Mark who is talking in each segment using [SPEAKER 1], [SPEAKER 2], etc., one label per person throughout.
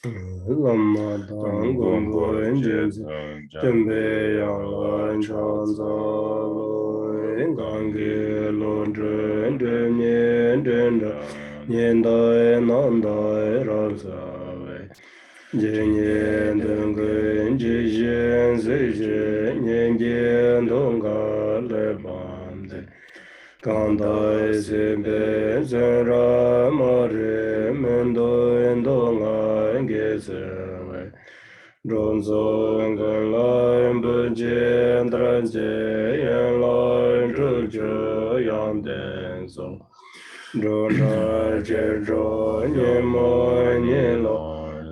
[SPEAKER 1] Lama dang gombo enjinzi jembe yang lan chan za lo gangi lon zhen zhen nian zhen zhen nian dai nan dai ran za wei jin nian deng gen ji xian zi jie nian jian dong ga le ban de gang dai sin ben zhen ra ma ri men doi dong ai ge zi wei Rong zong gen lai ben jian dran jie yan lai zhu zhe yang den zong zhong zhai jie zhou nian mo nian lo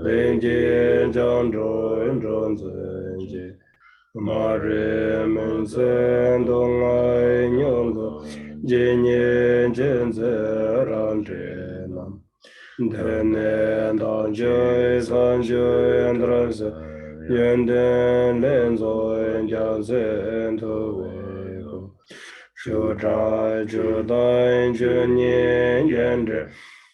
[SPEAKER 1] lin jian zhang zhou zhong zhen jie ma ri men zhen dong ai niong ge jie nian jian zi ran zhe nam Dene dan jue san jue dran se yen den len zo en jiang zen tu wei gu shu zhai zhu dan ju nian yan zhe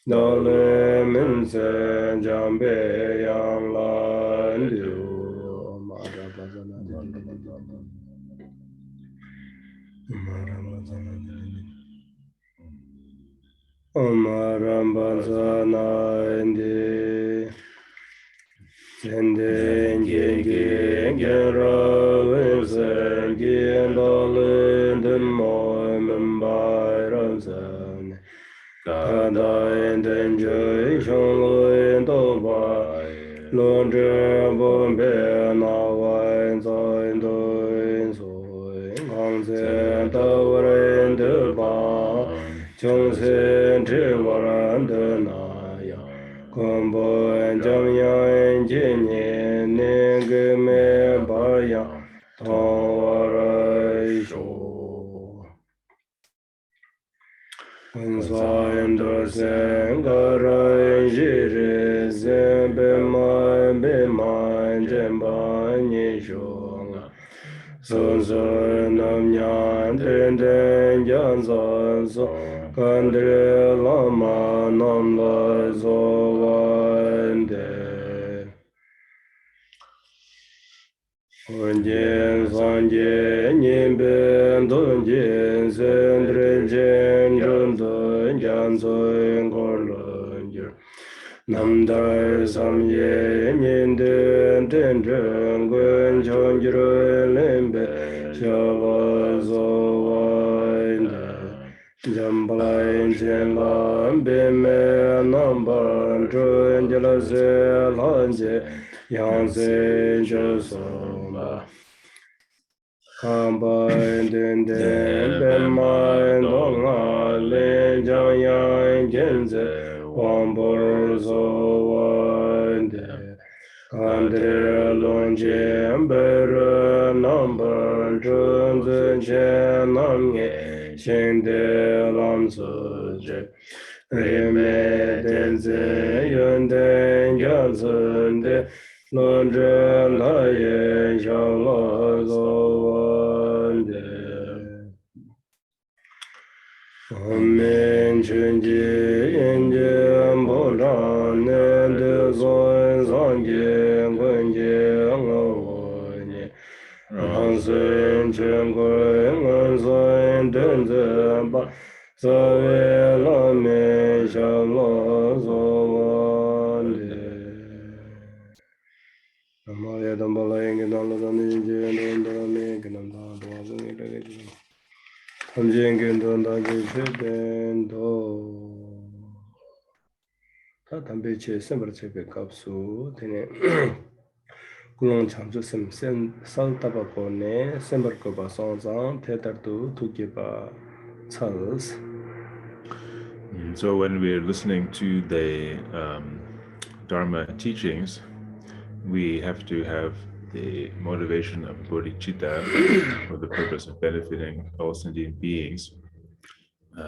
[SPEAKER 1] da le men zhen jiang bei yang lan liu ma zha ba zha na di di di di di ma zha ba zha na di di di Om Ramba Zana Indi Zenden Gengi Genra Winsen Gendalin Den Moi Mumbai Ramzan Kada Den Jai Shang Luin Do Bai Lon Zhe Bombe Na Wain Zain Doin Sui Gang Zhen Da Wen De Ba Chung Sen Chi Waran De Na Yang Gong Bo En Jam Yang Jin Yin Ning Ge Me Ba Yang Tong Warai Shu Wen Sa En Do Sen Ga Rai Ji Ri Zen Be Ma Be Ma Jen Ba Ni Shu Nga Sun Sun Nam Nyan Den Den Jan San So Kan De Lama Nam La So Wan De Hon Jen San Jen Yin Ben Dun Jen Sen Dren Jen Jun Dun Jan Sun Gor Lun Jir Nam Dai Sam Ye Yin Den Den Zhen Guen Chong Jir Len Be Xia Ba So Wan De Jambalai Chen Lan Be Me Nam Ban Chun Jila Se Lan Je Yang Se Je So Ba Kambai Den Den Ben Mai Dong A Lin Jiang Yang Gen Ze Wang Bo So Wan De Kan De Long Jian Bei Re Nam Ban Chun Zhen Chen Nam Nye Xin De Lam Su Je Ri Me Den Zen Yun Den Yang Zhen De Lon Zhen La Yen Xiao La So Wan De Amen Chun Ji Yin Jian Bo Zhang Nen De Zon Zang Jian Guen Jian Ngo Wo Nye Rang Sun Chen Gui Ngan Sun Den Zhen Ba Sa Wei La Men Xiao La So Wan De Namaya Dambala Yin Dan La Dan Yin Jian Dan Da Me Gan Da Da Zeng Yin Da Ge Ji Ham Jian Gen Dan Da Ge Che Den Do Ta Tam Be Che Sem Bar Che Be Kap Su Tene Kulong Chang Chu Sem Sem Sal Ta Ba Ko Ne Sem Bar Ko Ba Song Zang Te Tar Tu Tu Ge Ba Chals.
[SPEAKER 2] So when we're listening to the Dharma teachings, we have to have the motivation of bodhicitta for the purpose of benefiting all sentient beings.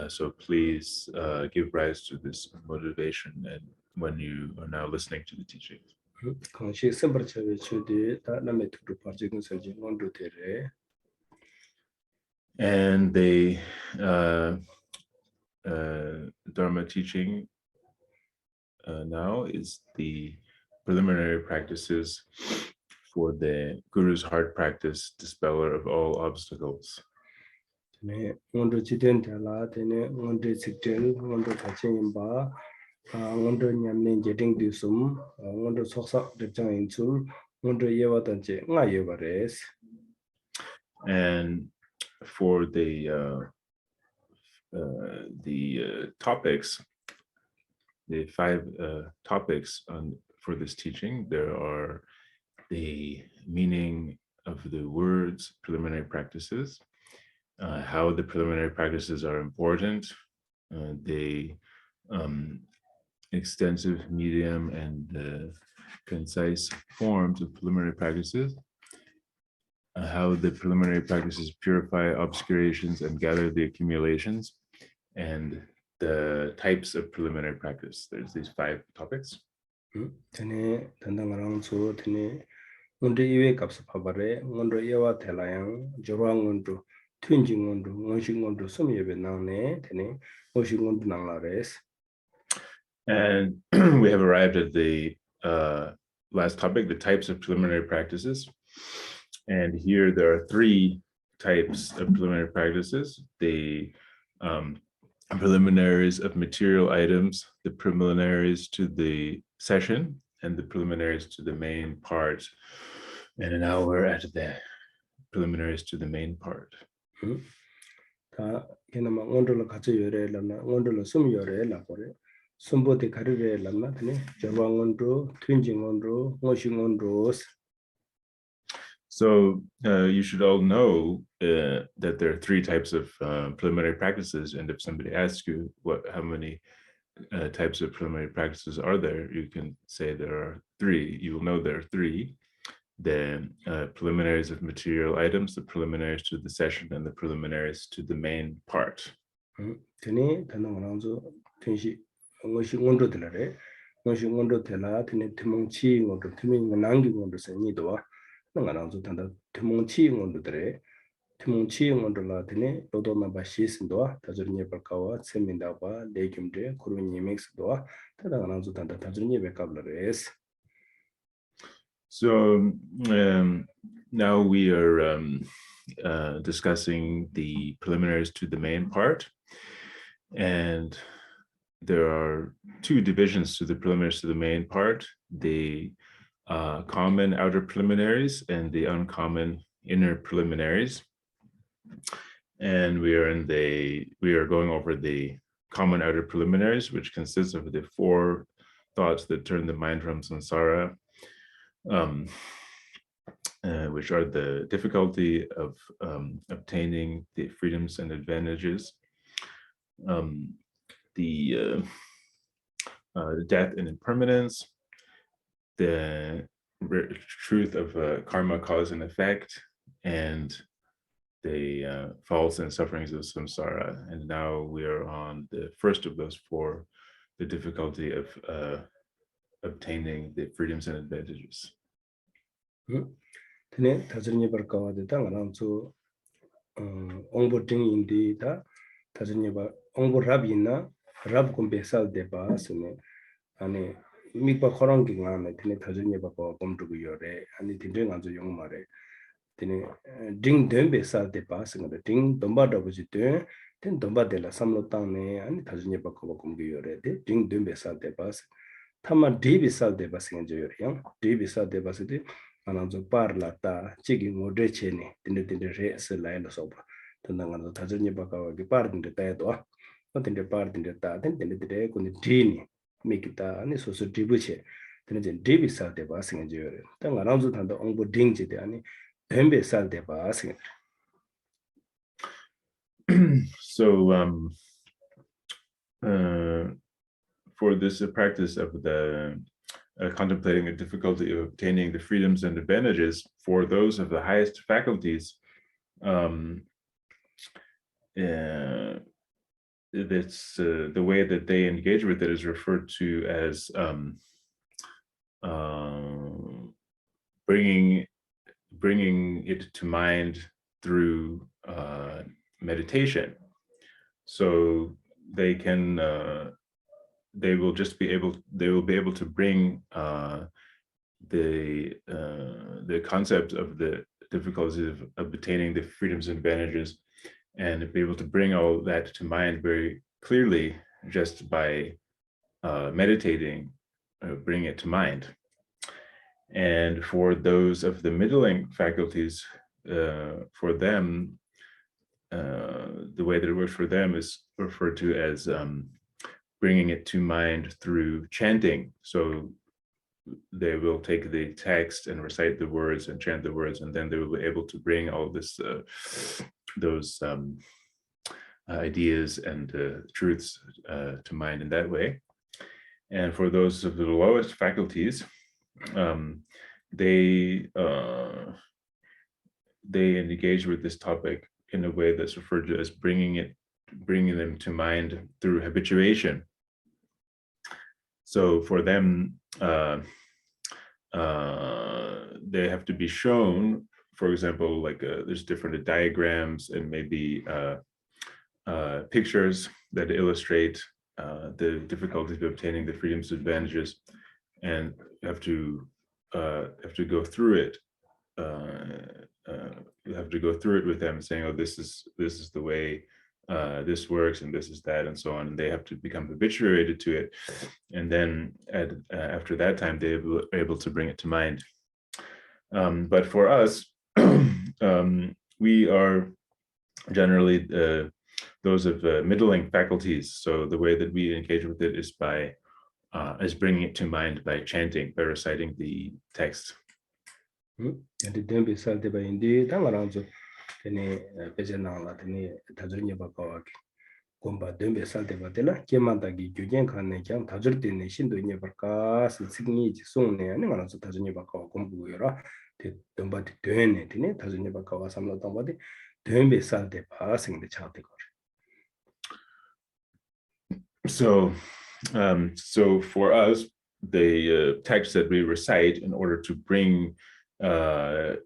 [SPEAKER 2] So please give rise to this motivation and when you are now listening to the teachings.
[SPEAKER 1] Kangshi Sem Bar Che Be Chu Di Ta Na Me Tu Tu Par Ji Gung Sen Ji Ngon Du Te Re.
[SPEAKER 2] And the Dharma teaching now is the preliminary practices for the Guru's heart practice, dispeller of all obstacles. And for the topics, the 5 topics for this teaching, there are the meaning of the words, preliminary practices, how the preliminary practices are important, the extensive, medium, and concise forms of preliminary practices, how the preliminary practices purify obscurations and gather the accumulations, and the types of preliminary practice. There's these 5 topics. And we have arrived at the last topic, the types of preliminary practices. And here there are 3 types of preliminary practices: the preliminaries of material items, the preliminaries to the session, and the preliminaries to the main part. And now we're at the preliminaries to the main part. So you should all know that there are 3 types of preliminary practices, and if somebody asks you how many types of preliminary practices are there, you can say there are 3. You will know there are 3. The preliminaries of material items, the preliminaries to the session, and the preliminaries to the main part. So now we are discussing the preliminaries to the main part, and there are 2 divisions to the preliminaries to the main part: the common outer preliminaries and the uncommon inner preliminaries. And we are going over the common outer preliminaries, which consists of the 4 thoughts that turn the mind from samsara, which are the difficulty of obtaining the freedoms and advantages, the death and impermanence, the truth of karma, cause and effect, and the faults and sufferings of samsara. And now we are on the first of those 4, the difficulty of obtaining the freedoms and advantages.
[SPEAKER 1] ding dembe sal de pas ngada ding domba da bu de ten domba de la samlo tang ne ani thajne ba ko kum gi yore de ding dembe sal de pas thama de bi sal de pas nge yore yang de bi sal de pas de anang zo par la ta chi gi ngo de che ne tin de re se la la so ba tan ngada thajne ba ka gi par din de ta do ko tin de par din de ta tin de ko ni de ni mi ki ta ani so so de bu che tin de bi sal de pas nge yore ta anang zo tan da ong bo ding je de ani
[SPEAKER 2] So for this practice of the contemplating a difficulty of obtaining the freedoms and advantages for those of the highest faculties, it's the way that they engage with it is referred to as bringing it to mind through meditation. So they can they will be able to bring the concept of the difficulties of obtaining the freedoms and advantages, and be able to bring all that to mind very clearly just by meditating, bring it to mind. And for those of the middling faculties, for them, the way that it works for them is referred to as bringing it to mind through chanting. So they will take the text and recite the words and chant the words, and then they will be able to bring all this, those ideas and truths to mind in that way. And for those of the lowest faculties, they engage with this topic in a way that's referred to as bringing them to mind through habituation. So for them, they have to be shown, for example, like there's different diagrams and maybe pictures that illustrate the difficulties of obtaining the freedoms and advantages, and have to go through it. You have to go through it with them, saying, "Oh, this is the way this works, and this is that, and so on." And they have to become habituated to it, and then after that time, they are able to bring it to mind. But for us, we are generally those of middling faculties. So the way that we engage with it is by bringing it to mind by chanting, by reciting the text.
[SPEAKER 1] And then be salted by indeed, Tangaranzo, any Pejanala, any Tazunya Bakawaki. Gomba Dembe Salte Batella, Kemantagi, Jujan Kanejam, Tajurti Nation, doing your Barcas, and Sydney, soon, and Tangaranzo Tazunya Bakawa, Combuera, the Dumbati Dune, Tazunya Bakawa, some of somebody, Dembe Salte passing the Chatic.
[SPEAKER 2] So for us, the text that we recite in order to bring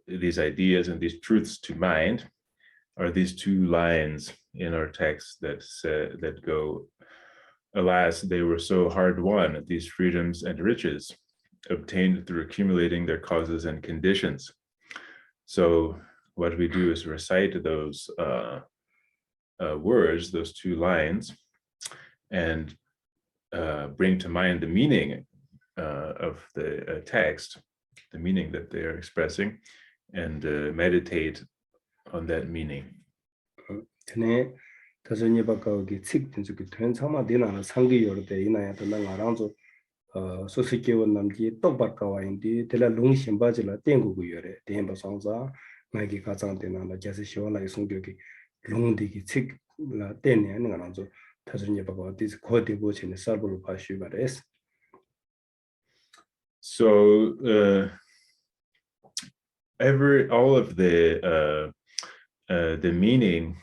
[SPEAKER 2] these ideas and these truths to mind are these two lines in our text that go, "Alas, they were so hard won, these freedoms and riches, obtained through accumulating their causes and conditions." So what we do is recite those words, those two lines, and bring to mind the meaning of the text, the meaning that they are expressing, and meditate on that meaning.
[SPEAKER 1] Tene Tazunya Bakawaki, Sik, and Sukitan, Sama Dina, Sangi or the Ina Aranzo, Sosiki Namji, Tobakawa, indeed, Tela Lung Shimbajila, Tengu Yore, Temba Sansa, Nagi Kazantina, Jasishola, Sungi, Lung Digi, Sik, La Tenia, and Aranzo, Tazunya Bakawa, this Kodi Bush in the Sabulu Pashubares.
[SPEAKER 2] So all of the meaning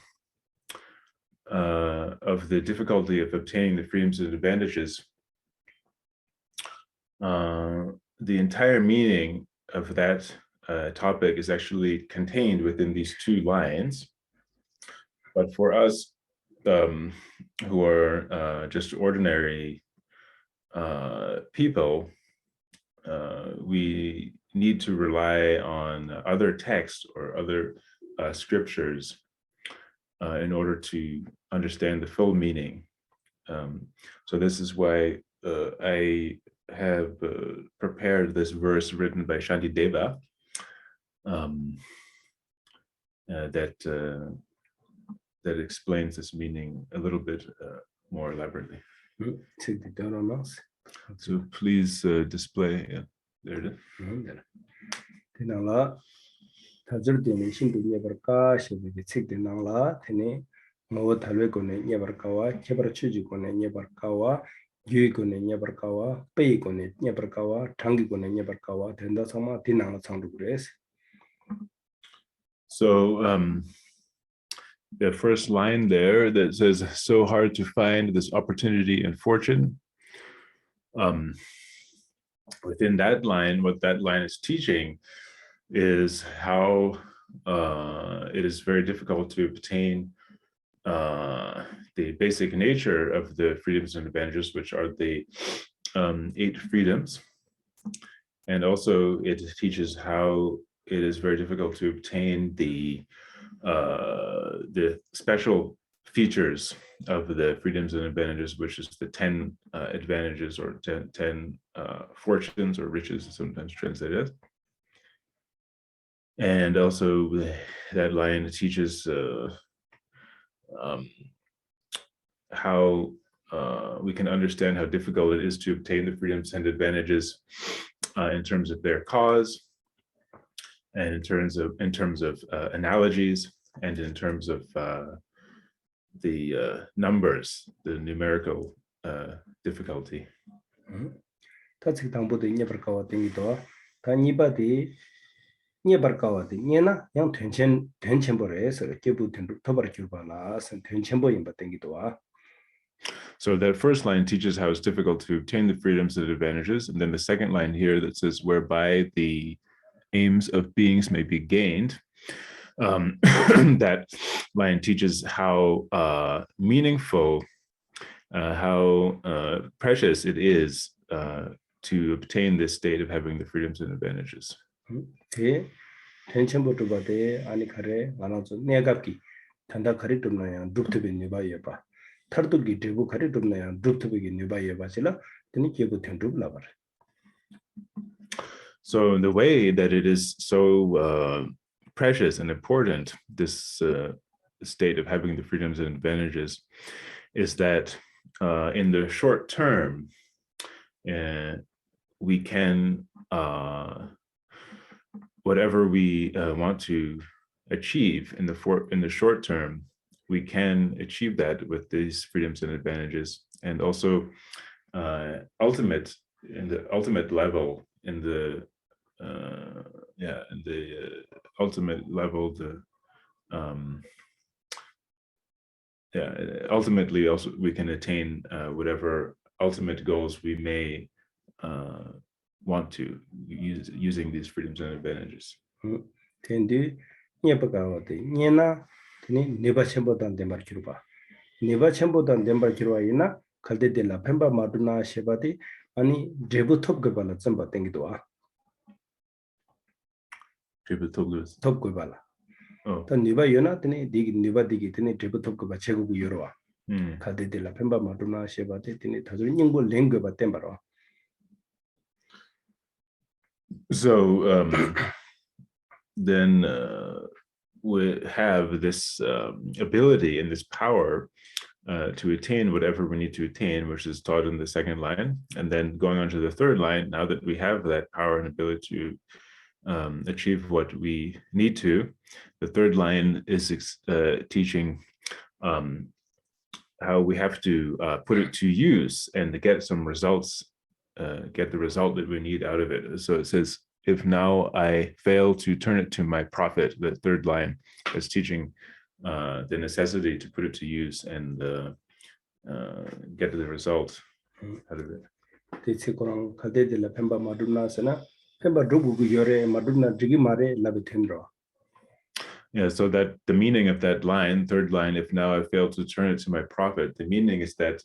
[SPEAKER 2] of the difficulty of obtaining the freedoms and advantages, the entire meaning of that topic is actually contained within these two lines. But for us who are just ordinary people, we need to rely on other texts or other scriptures in order to understand the full meaning. So this is why I have prepared this verse written by Shantideva that explains this meaning a little bit more elaborately. So please display. Yeah, there it is.
[SPEAKER 1] Tinala, Tazurdi Nation to Neverka, she will be sick in Nala, Tene, Motalekone, Neverkawa, Kebrachujikone, Neverkawa, Yuikone, Neverkawa, Paycone, Neverkawa, Tangikone, Neverkawa, Tendasama, Tinala Sound Grace.
[SPEAKER 2] So the first line there that says, "So hard to find this opportunity and fortune." Within that line, what that line is teaching is how it is very difficult to obtain the basic nature of the freedoms and advantages, which are the 8 freedoms. And also it teaches how it is very difficult to obtain the special features of the freedoms and advantages, which is the 10 advantages or 10 fortunes or riches, sometimes translated. And also that line teaches how we can understand how difficult it is to obtain the freedoms and advantages in terms of their cause, and in terms of analogies, and in terms of the numbers, the numerical difficulty.
[SPEAKER 1] That's 당보도 이제 벌까와 땡기도 다 니바디 니바까와디 니나 양 된첸보레서 개부된 토바르 줄바나선 된첸보 임바 땡기도와.
[SPEAKER 2] So that first line teaches how it's difficult to obtain the freedoms and advantages, and then the second line here that says whereby the aims of beings may be gained. That line teaches how meaningful, how precious it is to obtain this state of having the freedoms and advantages.
[SPEAKER 1] 텐션부터 바데 아니 카레 만화죠 내갑기 단다 카레 tum나야 둑트비 니바예바 타르도기 데부 카레 tum나야 둑트비기 니바예바실라 되니 기고 텐드블라 바.
[SPEAKER 2] So in the way that it is so precious and important, this state of having the freedoms and advantages, is that in the short term, we can, whatever we want to achieve in the short term, we can achieve that with these freedoms and advantages, and also ultimate level, in the ultimate level, ultimately also we can attain whatever ultimate goals we may want to use using these freedoms and advantages.
[SPEAKER 1] 텐디 니바가와데 니나 테니 네바쳔보단 데마르키루바 네바쳔보단 데마르키루아이나 칼데데라 펜바 마두나 셰바디 아니 데부톱게발라 쩨바 땡기도아. 톱게발라 또 니바요나 테니 디기 니바디기 테니 데부톱게바 제국구 요로와 칼데데라 펜바 마두나 셰바디 테니 다들 닝볼 랭게바 템바로.
[SPEAKER 2] So then we have this ability and this power to attain whatever we need to attain, which is taught in the second line. And then going on to the third line, now that we have that power and ability to achieve what we need to, the third line is teaching how we have to put it to use and to get some results, get the result that we need out of it. So it says, if now I fail to turn it to my profit, the third line is teaching the necessity to put it to use and get the result out of it. Yeah, so that the meaning of that line, third line, if now I fail to turn it to my profit, the meaning is that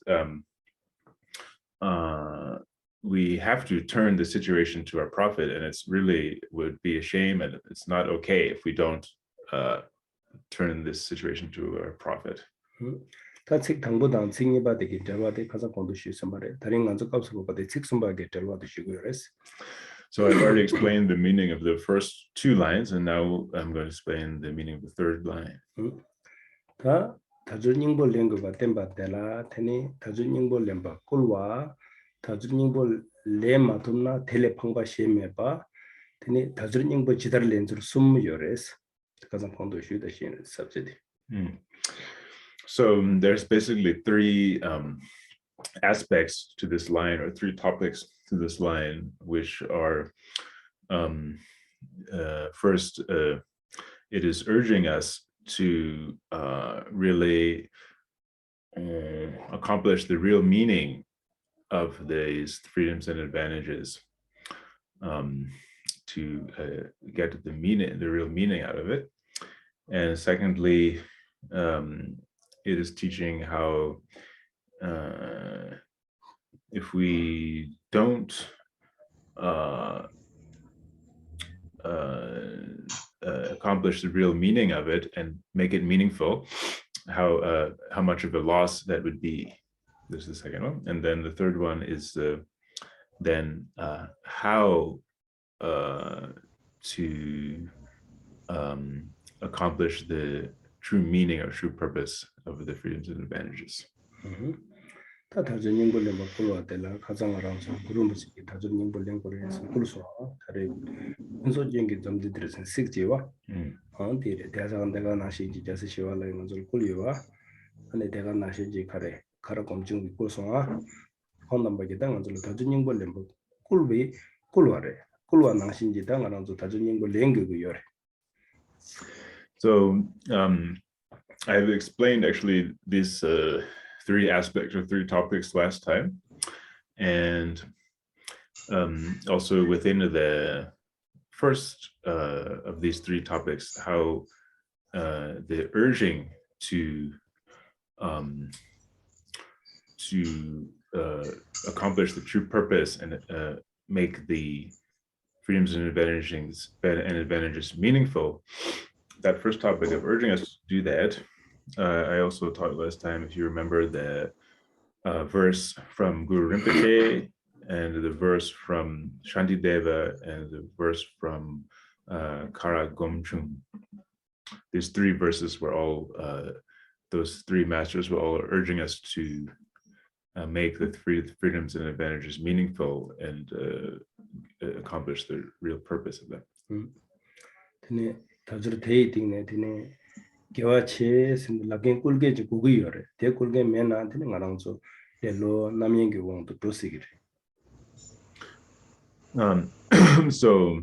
[SPEAKER 2] we have to turn the situation to our profit, and it's really would be a shame, and it's not okay if we don't turn this situation to our profit. So I've already explained the meaning of the first two lines, and now I'm going to explain the meaning of the third line. So there's basically three aspects to this line, or three topics to this line, which are first, it is urging us to really accomplish the real meaning of these freedoms and advantages, to get the meaning, the real meaning out of it. And secondly, it is teaching how if we don't accomplish the real meaning of it and make it meaningful, how much of a loss that would be. This is the second one. And then the third one is then how to accomplish the true meaning or true purpose of the freedoms and advantages.
[SPEAKER 1] 다 다른 연구를 뭐 불러왔대라 가장하랑서 그룹이 다른 연구를 해서 불러서 다른 현소적인 점들에서 식지와 어디에 대해서 내가 나시 지자스 시와라 이런 걸 꿀이와 안에 내가 나시지 가래 가라 검증 있고서 혼남바게 당한 줄 다른 연구를 뭐 꿀비 꿀와래 꿀와 나신지 당하랑서 다른 연구를 연구고요.
[SPEAKER 2] So I've explained actually these three aspects or three topics last time, and also within the first of these three topics, how the urging to accomplish the true purpose and make the freedoms and advantages meaningful. That first topic of urging us to do that. I also taught last time, if you remember, the verse from Guru Rinpoche and the verse from Shantideva and the verse from Kara Gomchung. These three verses were all, those three masters were all urging us to make the freedoms and advantages meaningful and accomplish the real purpose of them.
[SPEAKER 1] 개화체 신라겐 꿀게지 고기요래 대꿀게 맨한테는 가랑서 델로 남연기 원도 도시기래.
[SPEAKER 2] So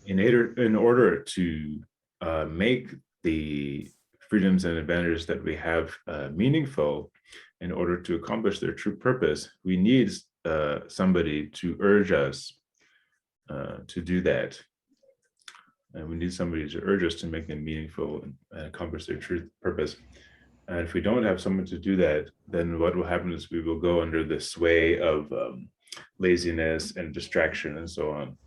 [SPEAKER 2] in order to make the freedoms and advantages that we have meaningful, in order to accomplish their true purpose, we need somebody to urge us to do that. And we need somebody to urge us to make them meaningful and accomplish their true purpose. And if we don't have someone to do that, then what will happen is we will go under the sway of laziness and distraction and so on.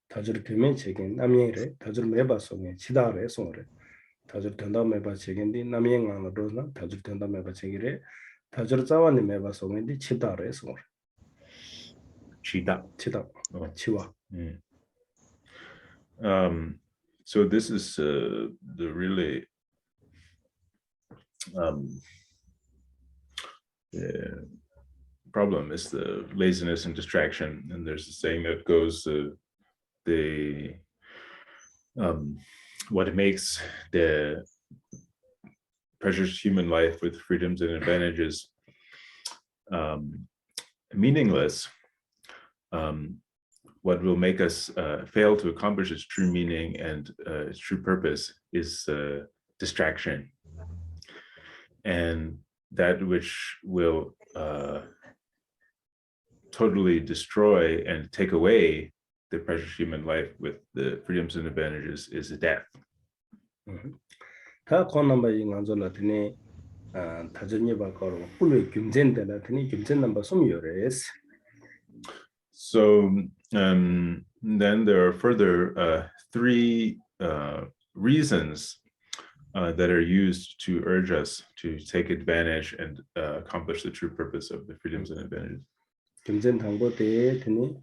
[SPEAKER 1] 다들 교면책인 남행이래 다들 매바송에 치다래 송래 다들 된다 매바 책인데 남행안으로나 다들 된다 매바 책이래 다들 자완이 매바송인데 치다래 송래 치다 치와.
[SPEAKER 2] So this is the really the problem is the laziness and distraction. And there's a saying that goes what makes the precious human life with freedoms and advantages meaningless, what will make us fail to accomplish its true meaning and its true purpose is distraction, and that which will totally destroy and take away the precious human life with the freedoms and advantages is death.
[SPEAKER 1] 다 권남바이 간절라더니 다전이 바꿔로 불의 김젠데라더니 김젠 넘버 숨요레스.
[SPEAKER 2] So then there are further three reasons that are used to urge us to take advantage and accomplish the true purpose of the freedoms and advantages.
[SPEAKER 1] 김젠 당보대 더니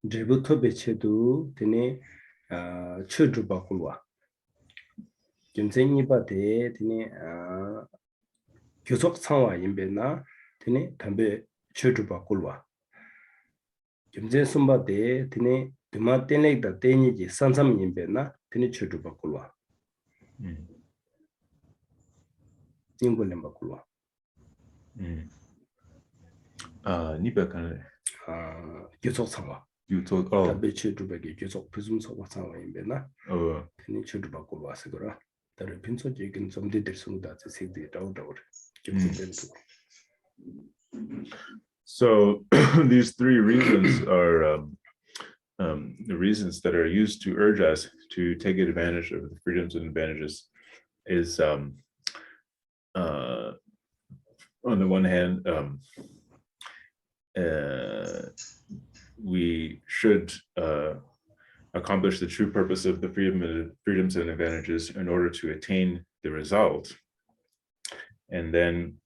[SPEAKER 1] 제부터 배치도 더니 처주 바꿀와. 김젠이 바대 더니 교속 상화 임배나 더니 담배 처주 바꿀와. 김제 숨바데 드네 드마 땡레다 땡이지 산삼 임베나 드네 쳐주 바꿀와 인골렘 바꿀와
[SPEAKER 2] 니베칸
[SPEAKER 1] 계속 상화
[SPEAKER 2] 유토
[SPEAKER 1] 담배 쳐주 바기 계속 비숨 상화 상화 임베나 드네 쳐주 바꿀와 세거라 다른 빈소지긴 좀들 숨다 세세디 다우다우 김젠도.
[SPEAKER 2] So these three reasons are the reasons that are used to urge us to take advantage of the freedoms and advantages is on the one hand we should accomplish the true purpose of the freedoms and advantages in order to attain the result. And then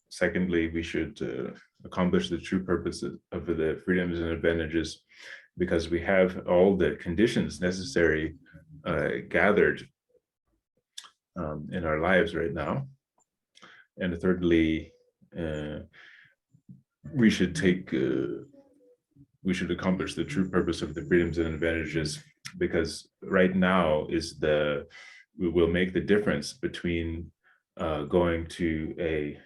[SPEAKER 2] secondly, we should accomplish the true purpose of the freedoms and advantages because we have all the conditions necessary gathered in our lives right now. And thirdly, we should accomplish the true purpose of the freedoms and advantages because right now will make the difference between going to a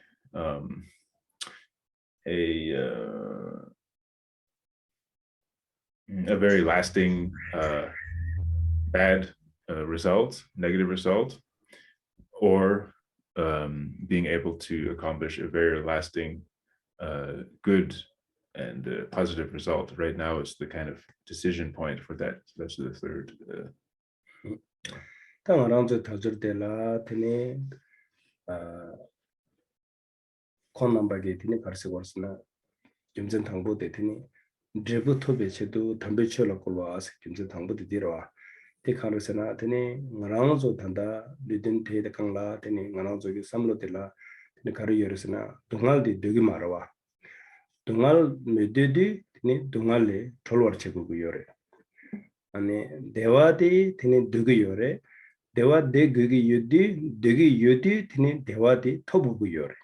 [SPEAKER 2] very lasting bad result, negative result, or being able to accomplish a very lasting good and positive result. Right now is the kind of decision point for that. That's the third.
[SPEAKER 1] Tikharusana tene ngarazo tanda lidin te de kangla tene ngarazo gi samlo tela tene karu yorusana dungal di dugi marwa dungal mededi tene dungal le tholwar chegu gu yore ane dewa di tene dugi yore dewa de gugi yudi tene dewa di thobu gu yore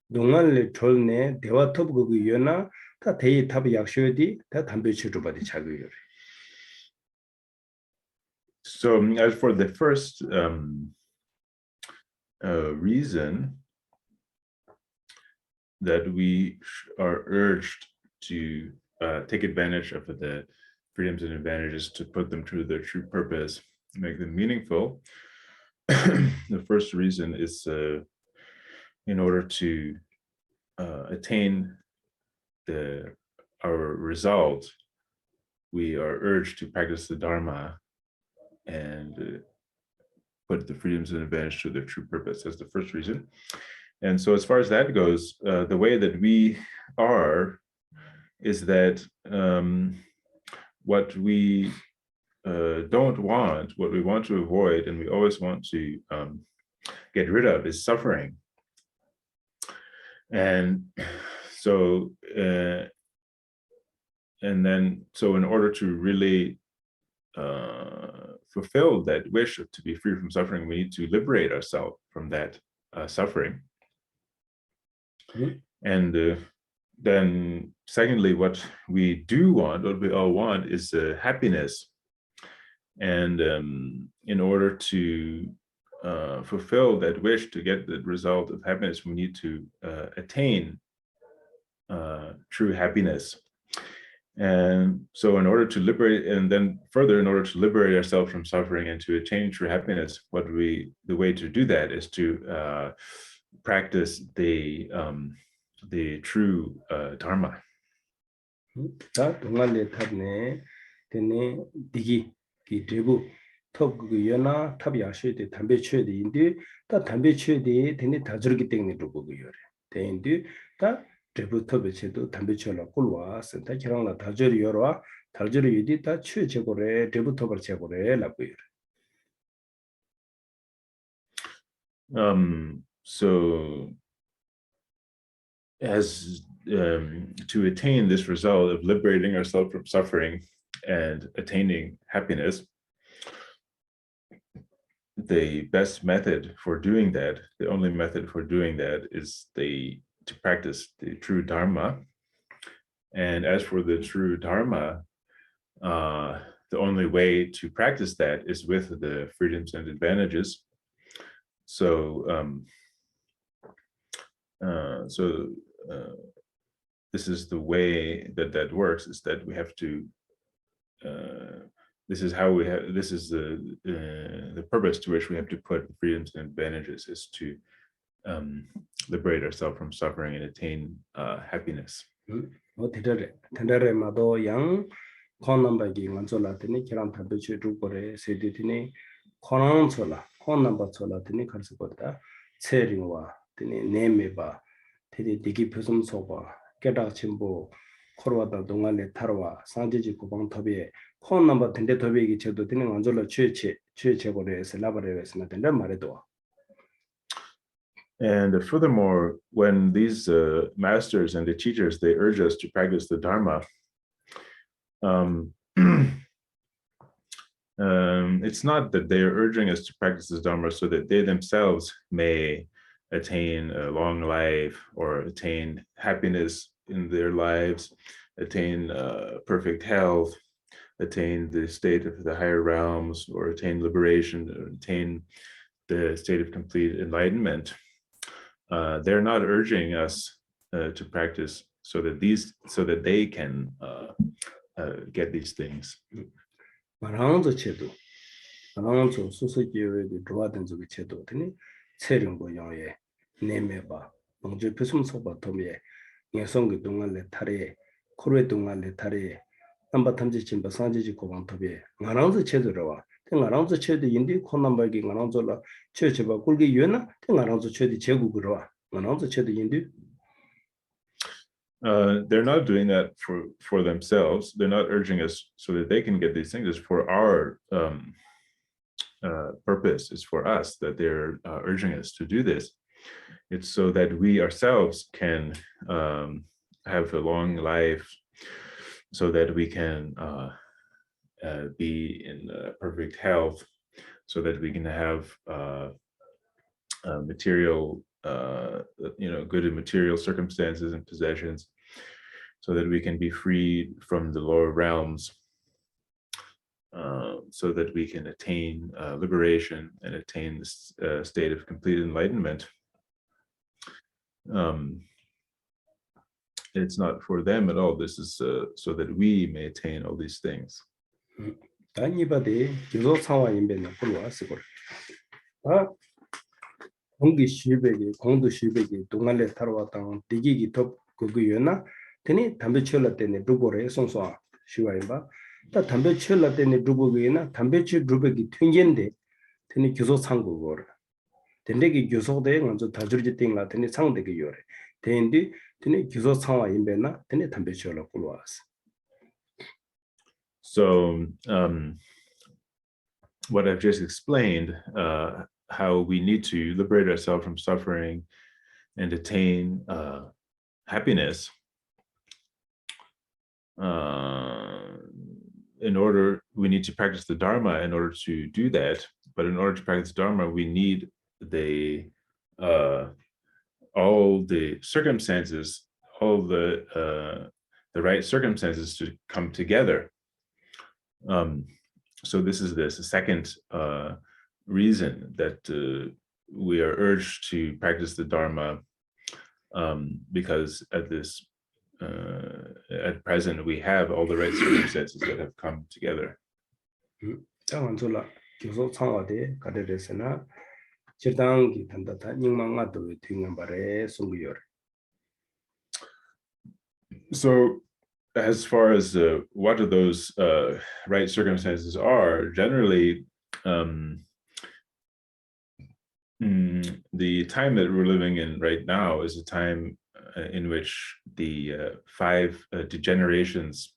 [SPEAKER 1] dungal le tholne dewa thobu gu yona ta tei tab yakshodi ta tambe chudubadi chagu yore.
[SPEAKER 2] So as for the first reason that we are urged to take advantage of the freedoms and advantages to put them to their true purpose, make them meaningful, the first reason is in order to attain our result, we are urged to practice the Dharma and put the freedoms and advantage to their true purpose. That's the first reason. And so as far as that goes, the way that we are is that what we don't want, what we want to avoid, and we always want to get rid of is suffering. And so, so in order to really fulfill that wish to be free from suffering, we need to liberate ourselves from that suffering. Mm-hmm. And then secondly, what we do want, what we all want is happiness. And in order to fulfill that wish to get the result of happiness, we need to attain true happiness. And so in order to liberate, and then further, in order to liberate ourselves from suffering and to attain true happiness, the way to do that is to practice the true Dharma. So as to attain this result of liberating ourselves from suffering and attaining happiness, the best method for doing that, the only method for doing that is to practice the true Dharma. And as for the true Dharma, the only way to practice that is with the freedoms and advantages. So, this is the way that works, is that we have to, this is the purpose to which we have to put freedoms and advantages, is to liberate ourselves from suffering and attain happiness.
[SPEAKER 1] Tsering wa, nemeba, digi pyusum soba, 깨닫 침보 코로와다 동안에 타로와 상지지 구방 터비에 콘 넘버 텐데 터비기 제도 되는 원절로 취체고래에서 라바레에서 된다 말해도.
[SPEAKER 2] And furthermore, when these masters and the teachers, they urge us to practice the Dharma, it's not that they are urging us to practice the Dharma so that they themselves may attain a long life or attain happiness in their lives, attain perfect health, attain the state of the higher realms, or attain liberation, or attain the state of complete enlightenment. They're not urging us to practice so that they can get these things.
[SPEAKER 1] 말하는저 제도, 말하는저 소소기회의 들어와든 저기 제도더니 세령고 영예 내매봐, 먼저 표심소바 도미에 예성그 동안에 탈에 코르에 동안에 탈에 남바 탐지 진바 상지지 고방 도비에 말하는저 제도로와 말하는저 제도 인디 콘남바기 말하는저라 최제바 꿀기 유나 말하는저 제도 제국으로와 말하는저 제도 인디.
[SPEAKER 2] They're not doing that for themselves. They're not urging us so that they can get these things. It's for our purpose. It's for us that they're urging us to do this. It's so that we ourselves can have a long life, so that we can be in perfect health, so that we can have material good and material circumstances and possessions, so that we can be freed from the lower realms, so that we can attain liberation and attain this state of complete enlightenment. It's not for them at all. This is so that we may attain all these things.
[SPEAKER 1] 공기 시베기 공도 시베기 동안에 타러왔던 디기기 톱 그거였나 되니 담배 치울라 때네 두고래 송송 시와이바 다 담배 치울라 때네 두고기나 담배 치 두베기 튕긴데 되니 교소 상고거라 된데기 교소대 먼저 다줄지 땡라 되니 상대기 요래 되는데 되니 교소 상와 임베나 되니 담배 치울라 꿀와스.
[SPEAKER 2] So what I've just explained, how we need to liberate ourselves from suffering and attain happiness. In order, we need to practice the Dharma in order to do that. But in order to practice Dharma, we need all the circumstances, all the right circumstances to come together. So this is the second reason that we are urged to practice the Dharma, because at present we have all the right circumstances that have come together. So as far as what are those right circumstances are, generally the time that we're living in right now is a time in which the five degenerations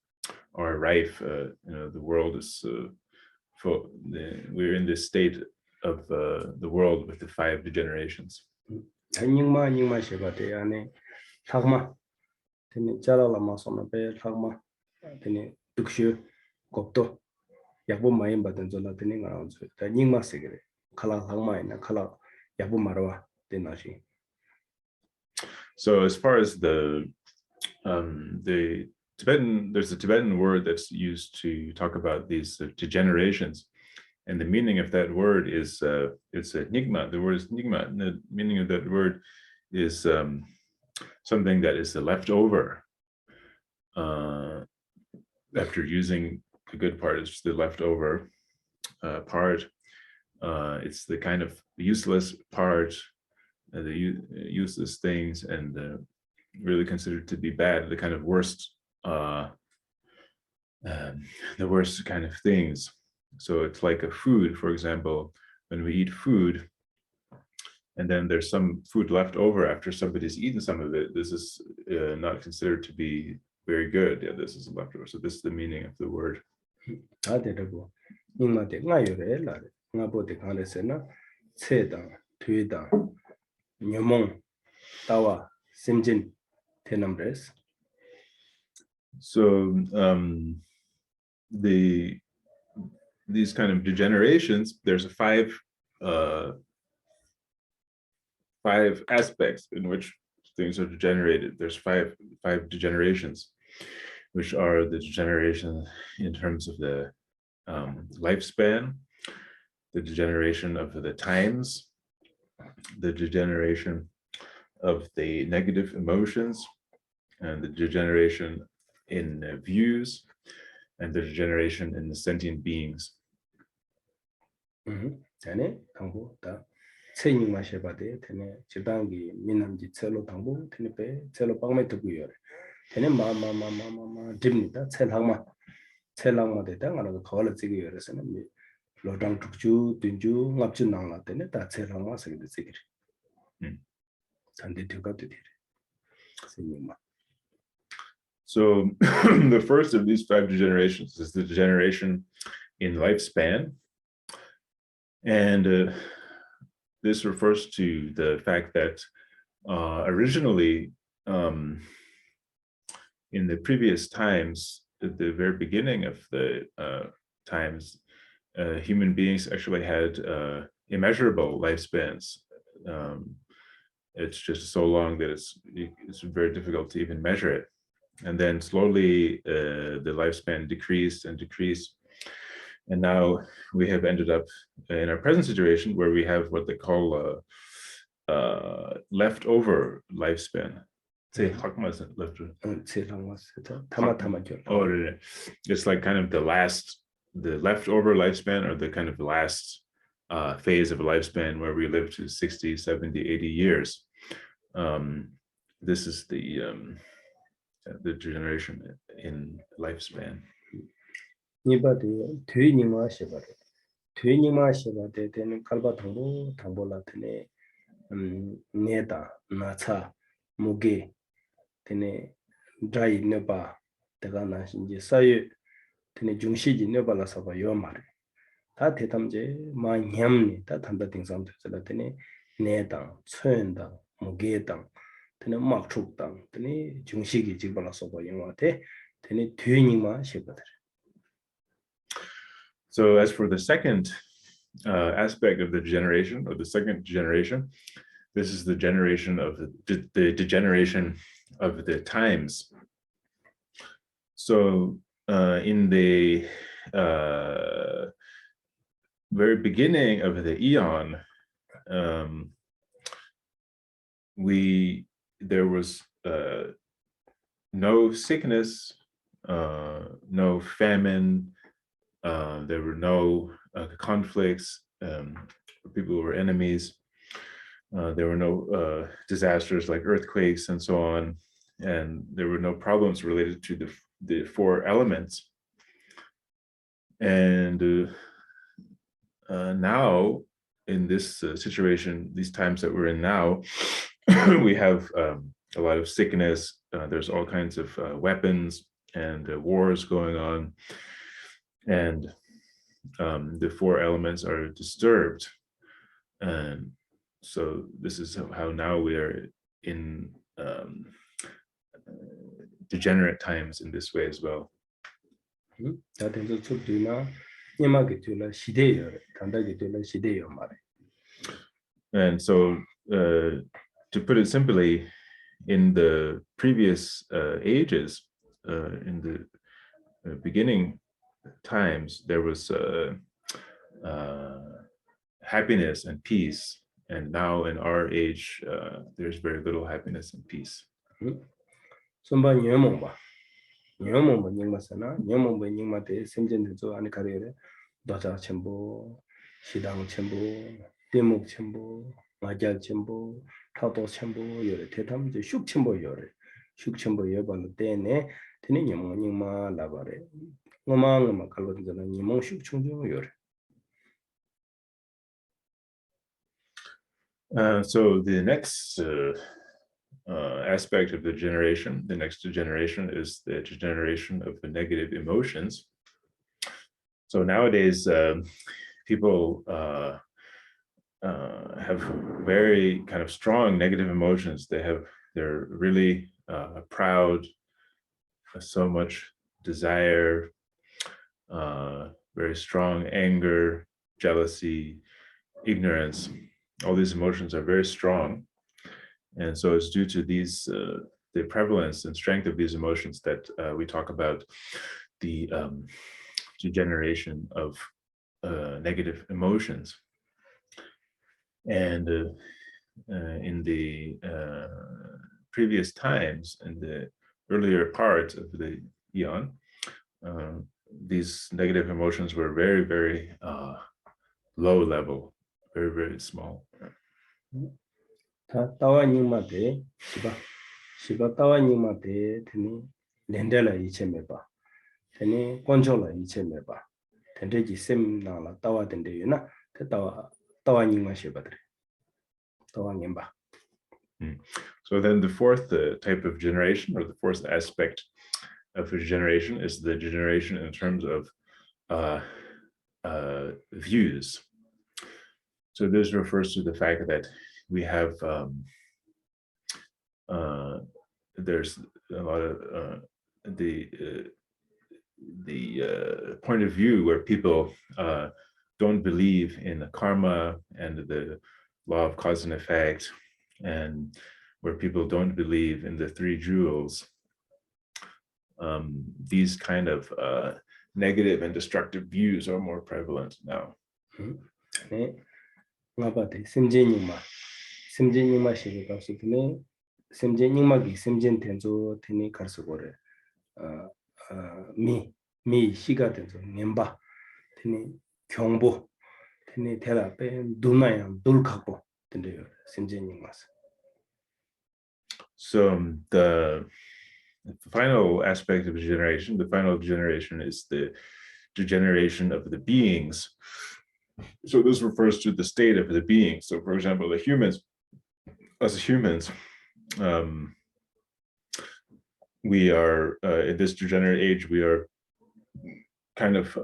[SPEAKER 2] are rife. The world is we're in this state of the world with the five degenerations. So as far as the Tibetan, there's a Tibetan word that's used to talk about these degenerations, and the meaning of that word is it's a nigma. The word is nigma, and the meaning of that word is something that is left over after using the good part. It's the leftover part. It's the kind of useless part, the useless things, and really considered to be bad, the kind of worst, the worst kind of things. So it's like a food, for example. When we eat food, and then there's some food left over after somebody's eaten some of it, this is not considered to be very good. Yeah, this is leftover. So this is the meaning of the word.
[SPEAKER 1] 아데르고 닝마데 나요레라 나보데 간레세나 세다 뒤다 녀몽 따와 심진 테넘브레스.
[SPEAKER 2] So these kind of degenerations, there's five aspects in which things are degenerated. There's five degenerations, which are the degeneration in terms of the lifespan, the degeneration of the times, the degeneration of the negative emotions, and the degeneration in views, and the degeneration in the sentient beings.
[SPEAKER 1] 자네 당부 다 체인 마셔봐대 테네 지방기 민남지 첼로 당부 테네페 첼로 빵메 듣고요. 테네 마마마마마마 딥니다. 첼랑마데다 가는 거를 찍고요. 그래서는 로당 tukju 든주 납주 나라 테네 다 첼랑마 쓰게 찍기. 잔디 되가도 돼. 생님마.
[SPEAKER 2] So the first of these five degenerations is the degeneration in lifespan. And this refers to the fact that originally in the previous times, at the very beginning of the times, human beings actually had immeasurable lifespans. It's just so long that it's very difficult to even measure it. And then slowly the lifespan decreased and decreased. And now we have ended up in our present situation where we have what they call leftover lifespan. It's like kind of the leftover lifespan, or the kind of the last phase of a lifespan where we live to 60, 70, 80 years. This is the degeneration in lifespan.
[SPEAKER 1] 니바데 되니마 셔바데 되는 칼바 당볼라테네 네다 나차 무게 되네 드라이 네바 대가나 신지 사유 되네 중시지 네발라서 봐요 말이 다 대담제 마냠니 다 담다 딩삼들라 되네 네다 천다 무게당 되네 막축당 되네 중시기 지발라서 봐요 돼 되네 되니마 셔바데.
[SPEAKER 2] So as for the second aspect of the degeneration, or the second degeneration, this is the generation of the degeneration of the times. So in the very beginning of the eon, there was no sickness, no famine. There were no conflicts, people were enemies. There were no disasters like earthquakes and so on. And there were no problems related to the four elements. And now, in this situation, these times that we're in now, we have a lot of sickness. There's all kinds of weapons and wars going on. And the four elements are disturbed. And so this is how now we are in degenerate times in this way as well. And so to put it simply, in the previous ages, in the beginning times, there was happiness and peace, and now in our age there's very little happiness and peace. So the next aspect of the next degeneration is the degeneration of the negative emotions. So nowadays, people have very kind of strong negative emotions. They're really proud, so much desire, very strong anger, jealousy, ignorance. All these emotions are very strong. And so it's due to these, the prevalence and strength of these emotions that we talk about the degeneration of negative emotions. And in the previous times, in the earlier part of the eon, these negative emotions were very, very low level, very, very small.
[SPEAKER 1] tawa nyingma de shiba tawa nyingma de teni lendela iche meba teni konchola iche meba tendeji sem nangla tawa tende yuna te tawa nyingma shiba dre tawa nyingba.
[SPEAKER 2] So then the fourth type of generation, or the fourth aspect of a generation, is the generation in terms of views. So this refers to the fact that we have there's a lot of the point of view where people don't believe in the karma and the law of cause and effect, and where people don't believe in the three jewels. These kind of negative and destructive views are more prevalent now.
[SPEAKER 1] 심진이마 시리가 수준에 심진이마기 심진 텐조 테니 가르스고래 미 시가 텐조 nemba 테니 경보 테니 대답에 누나야 둘하고 텐데요 심진이마스.
[SPEAKER 2] So the final aspect of degeneration, the final degeneration, is the degeneration of the beings. So this refers to the state of the beings. So for example, the humans, as humans, we are in this degenerate age, we are kind of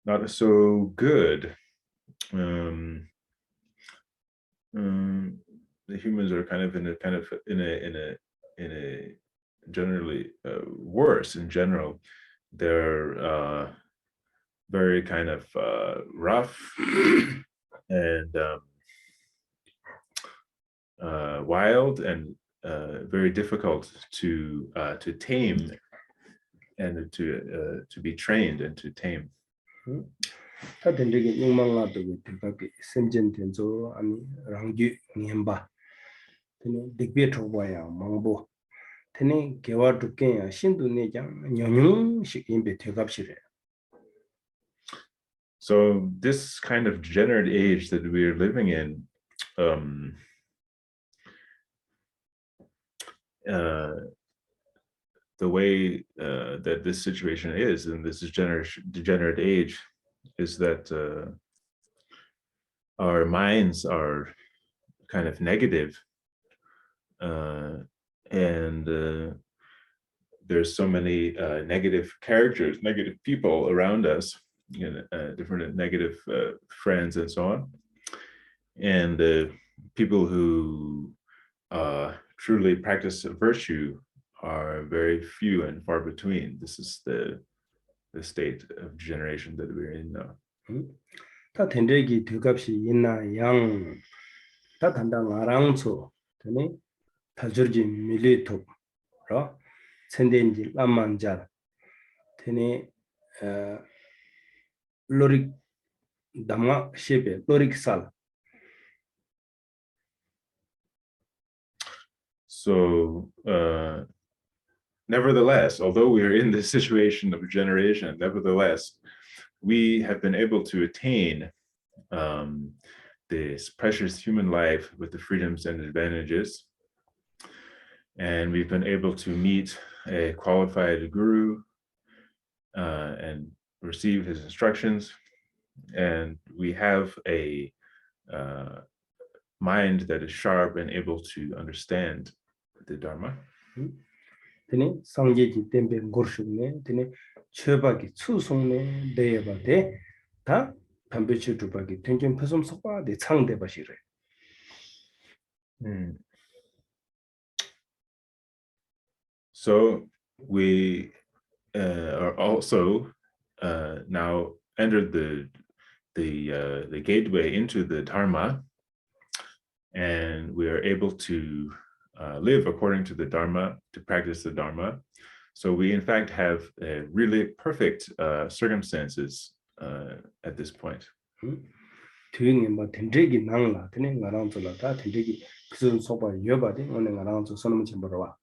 [SPEAKER 2] not so good. The humans are kind of in a generally worse in general. They're very kind of rough and wild and very difficult to tame and to be trained and to tame.
[SPEAKER 1] 타든지게 용망라도 되게 심진된조 아니 랑규 님바 테니 딕비에 trou봐야 망보 테니 개와 두께 신도내장 녀뇽식 임베 되갑시래.
[SPEAKER 2] So this kind of degenerate age that we are living in, the way that this situation is in this degenerate age is that our minds are kind of negative, and there's so many negative characters, negative people around us, different negative friends and so on, and people who truly practice virtue are very few and far between. This is the state of degeneration that we're in now.
[SPEAKER 1] 다 텐데기 되갑시 있나 양 다단당 아랑초 되니 탈저지 밀리토 라 천된지 람만자 되니 로릭 담마 셰베 로릭살.
[SPEAKER 2] So nevertheless, although we are in this situation of degeneration, nevertheless, we have been able to attain this precious human life with the freedoms and advantages. And we've been able to meet a qualified guru and receive his instructions. And we have a mind that is sharp and able to understand the Dharma.
[SPEAKER 1] Tene 상제지 템베 고르슈네 tene chö바기 추송네 데여바데 다 담배치 두바기 텐전 패섬 속바데 창대 바시래.
[SPEAKER 2] So we are also now entered the gateway into the Dharma, and we are able to live according to the Dharma, to practice the Dharma. So we in fact have really perfect circumstances at this point.
[SPEAKER 1] 뒤에 뭐 텐제기 낭라 tene nga랑줄라 다 텐제기 그슨 속바 여바데 오늘 nga랑줄 선음 침버와.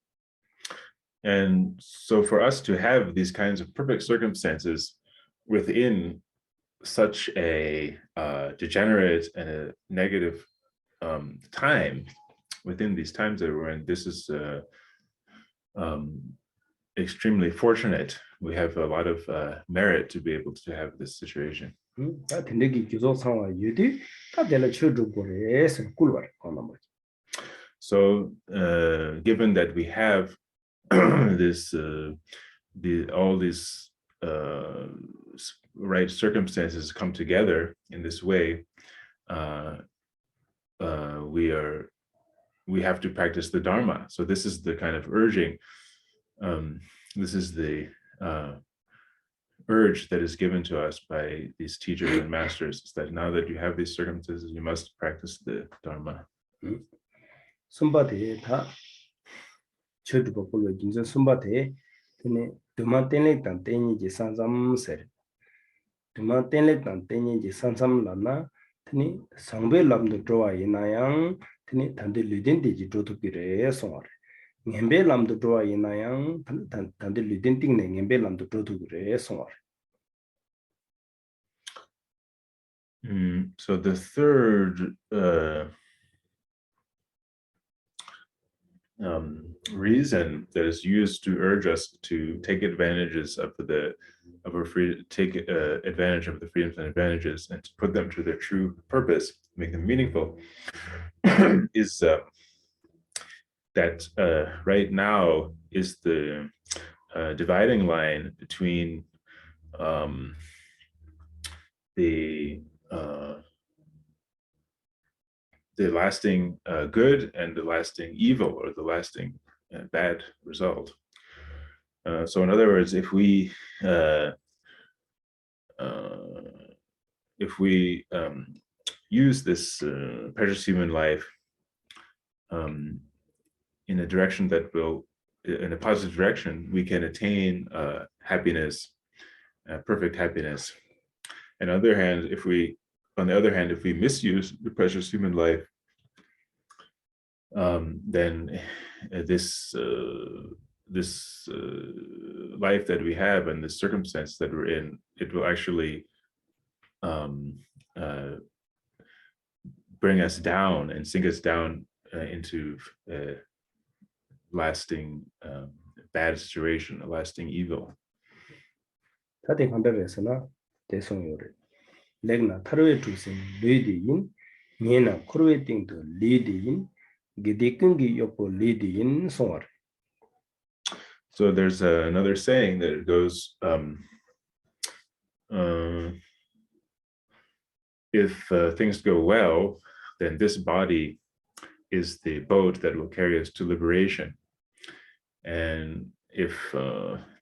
[SPEAKER 2] And so for us to have these kinds of perfect circumstances within such a degenerate and a negative time, within these times that we're in, this is extremely fortunate. We have a lot of merit to be able to have this situation. So given that we have this all these right circumstances come together in this way, we have to practice the Dharma. So this is the kind of urging, this is the urge that is given to us by these teachers and masters, is that now that you have these circumstances, you must practice the Dharma.
[SPEAKER 1] Somebody 다 저도 보고 이제 somebody tene duma tenle tan tenji sanzam ser duma tenle tan tenji sanzam lana tene sangbe lamdo drowa inayang tene tande luden deji drotukire songare ngembe lamdo drowa inayang tande luden tingne ngembe lamdo drotukire songare.
[SPEAKER 2] So the third reason that is used to urge us to take advantages of our take advantage of the freedoms and advantages and to put them to their true purpose, make them meaningful, is that right now is the dividing line between the lasting good and the lasting evil, or the lasting bad result. So in other words, if we use this precious human life in a direction that will, in a positive direction, we can attain happiness, perfect happiness. And on the other hand, if we misuse the precious human life, then this life that we have and the circumstance that we're in, it will actually bring us down and sink us down into a lasting bad situation, a lasting evil.
[SPEAKER 1] legna tarwe tusen leading niena kurweting to leading gidikungi yopo leading sor.
[SPEAKER 2] So there's another saying that it goes, if things go well, then this body is the boat that will carry us to liberation. And if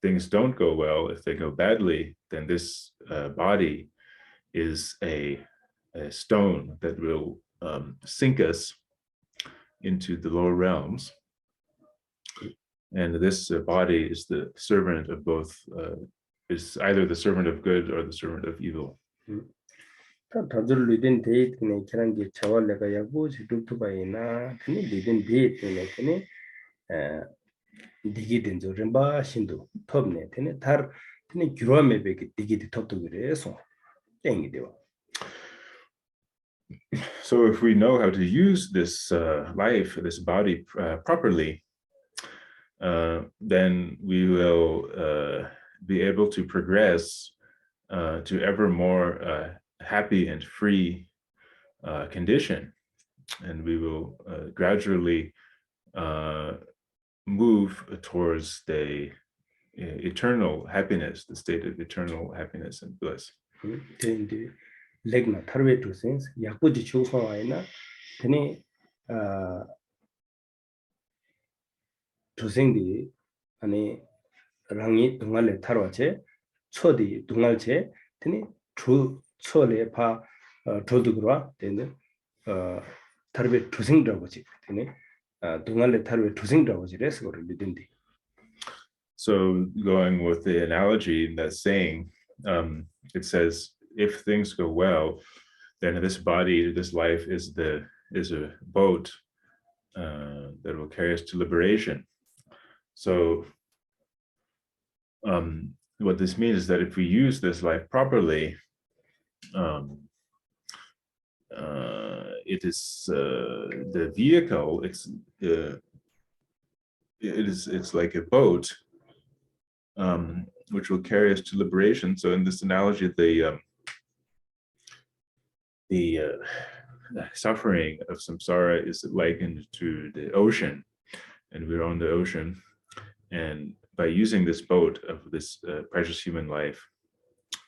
[SPEAKER 2] things don't go well, if they go badly, then this body is a stone that will sink us into the lower realms. And this body is the servant of both, is either the servant of good or the servant of evil.
[SPEAKER 1] 다들 리든 데이트네 그런 게 자월래가 야고 지도투바이나 그니 리든 데이트네 그니 디기든 저름바 신도 톱네 되네 달 그니 규로메베기 디기디 톱도 그래서 땡이 되와.
[SPEAKER 2] So if we know how to use this life, this body properly, then we will be able to progress to ever more happy and free condition, and we will gradually move towards the eternal happiness, the state of eternal happiness and bliss.
[SPEAKER 1] Legna tarwe to sense yakuji chufa aina tene to sing di ani rangi dungale tarwache chodi dungalche tene chu chole pa chodugwa tene tarwe to sing dragochi tene dungale tarwe to sing dragochi resgo lidindi.
[SPEAKER 2] So going with the analogy in that saying, it says, if things go well, then this body, this life is a boat that will carry us to liberation. So what this means is that if we use this life properly, it is the vehicle. It's like a boat, which will carry us to liberation. So in this analogy, the suffering of samsara is likened to the ocean, and we're on the ocean. And by using this boat of this precious human life,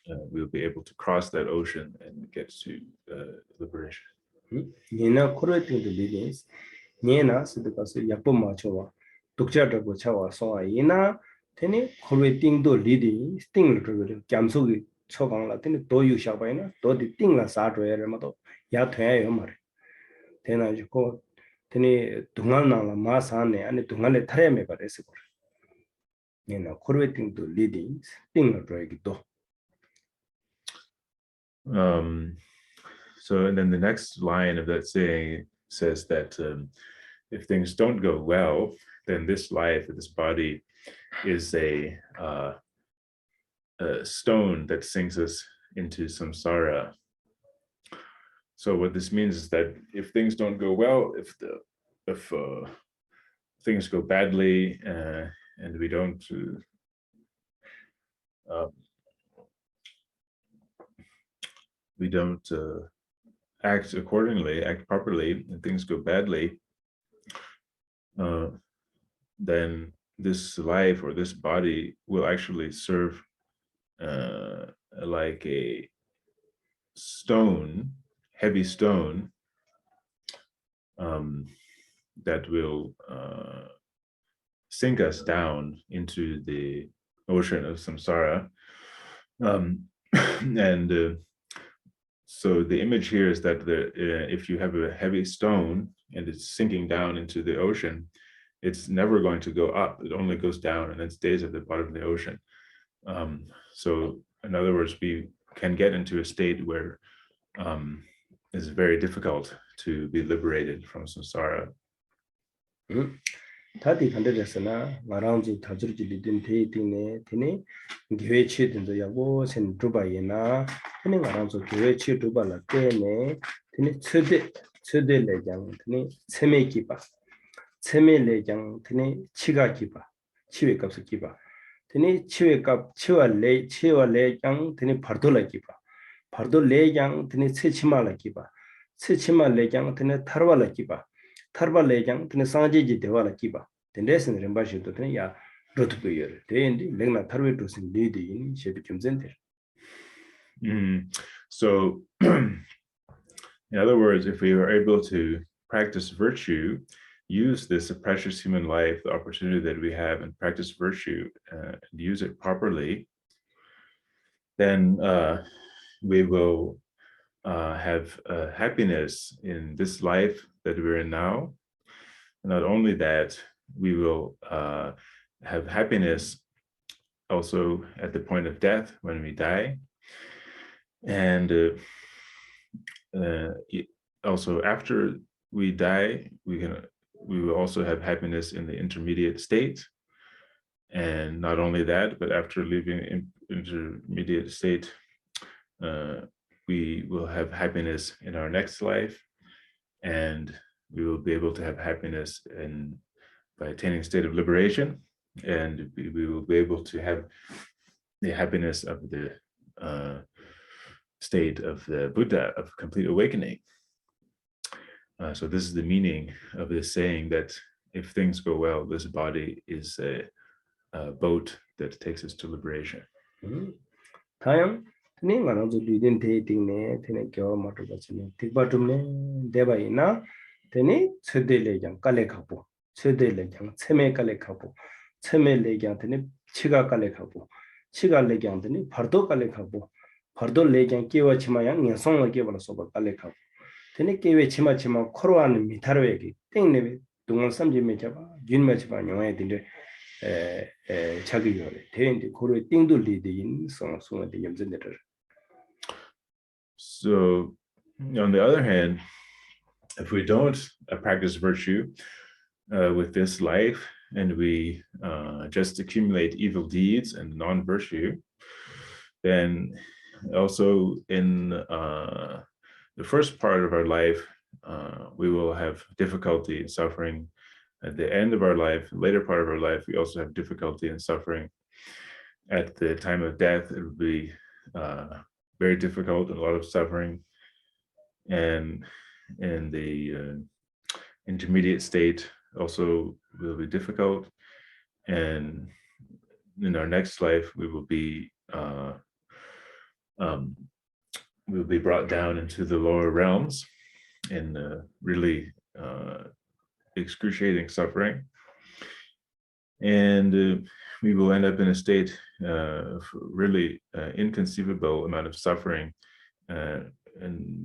[SPEAKER 2] we'll be able to cross that ocean and get to liberation.
[SPEAKER 1] Nina correcting the leadings, Nina Sidikasu Yapuma Tukjata Chawa Soa Ina, Tene correcting the leading, Sting Gamsugi Chogang Latin, Do you Shabaina, Do the Tingla Sadre Remato, Yatwe Yomari. Tena you call Tene Tungana Masane and Tungale Treme Paresco. Nina correcting the leadings, Sting drag do.
[SPEAKER 2] So, and then the next line of that saying says that if things don't go well, then this life, this body, is a stone that sinks us into samsara. So what this means is that if things don't go well, if things go badly, and we don't act accordingly, act properly, and things go badly, then this life or this body will actually serve like a stone, heavy stone, that will sink us down into the ocean of samsara. And so the image here is that if you have a heavy stone and it's sinking down into the ocean, it's never going to go up. It only goes down and then stays at the bottom of the ocean. So in other words, we can get into a state where it's very difficult to be liberated from samsara.
[SPEAKER 1] Tati Kandaresana, Maranji Tajurji didn't take Tini, Givechi in the Yabo, and Drubayena, Tini Maranzo Givechi Drubala Tene, Tini Tsede Lejang, Tini Seme Kipa, Seme Lejang, Tini Chiga Kipa, Chiwekap's Kipa, Tini Chiwekap, Chiwa Lejang, Tini Pardola Kipa, Pardo Lejang, Tini Sechimala Kipa, Sechima Lejang, Tini Tarwala Kipa. Tarba lejang tene sanjeji dewa la kiba tende sen remba shi to tene ya rotu yer tendi legna tarwe to sin lidi in shebi kimzenter.
[SPEAKER 2] So in other words, if we are able to practice virtue, use this precious human life, the opportunity that we have, and practice virtue and use it properly, then we will have happiness in this life that we're in now. And not only that, we will have happiness also at the point of death when we die. And also after we die, we will also have happiness in the intermediate state. And not only that, but after leaving intermediate state, we will have happiness in our next life, and we will be able to have happiness by attaining a state of liberation, and we will be able to have the happiness of the state of the Buddha, of complete awakening. So this is the meaning of this saying that if things go well, this body is a boat that takes us to liberation.
[SPEAKER 1] 다양 ning ngana zu lidin te ting ne tene kyo ma to ba chine tik ba tum ne de ba ina tene chede le jang kale khapo chede le jang cheme kale khapo cheme le jang tene chiga kale khapo chiga le jang tene bhardo kale khapo bhardo le jang kewa chima yang ngesong la kewa so ba kale khapo tene kewe chima chima khorwa ni mi tharwe gi ting ne dungon samji me cha ba jin me cha ba nyong ye din 자기 요래 대인데 고려 띵도 리드인 성성의 염전들을.
[SPEAKER 2] So on the other hand, if we don't practice virtue with this life and we just accumulate evil deeds and non-virtue, then also in the first part of our life, we will have difficulty and suffering. At the end of our life, later part of our life, we also have difficulty and suffering. At the time of death, it will be very difficult and a lot of suffering. And in the intermediate state also will be difficult. And in our next life, we will be brought down into the lower realms in really excruciating suffering, and we will end up in a state of really inconceivable amount of suffering, and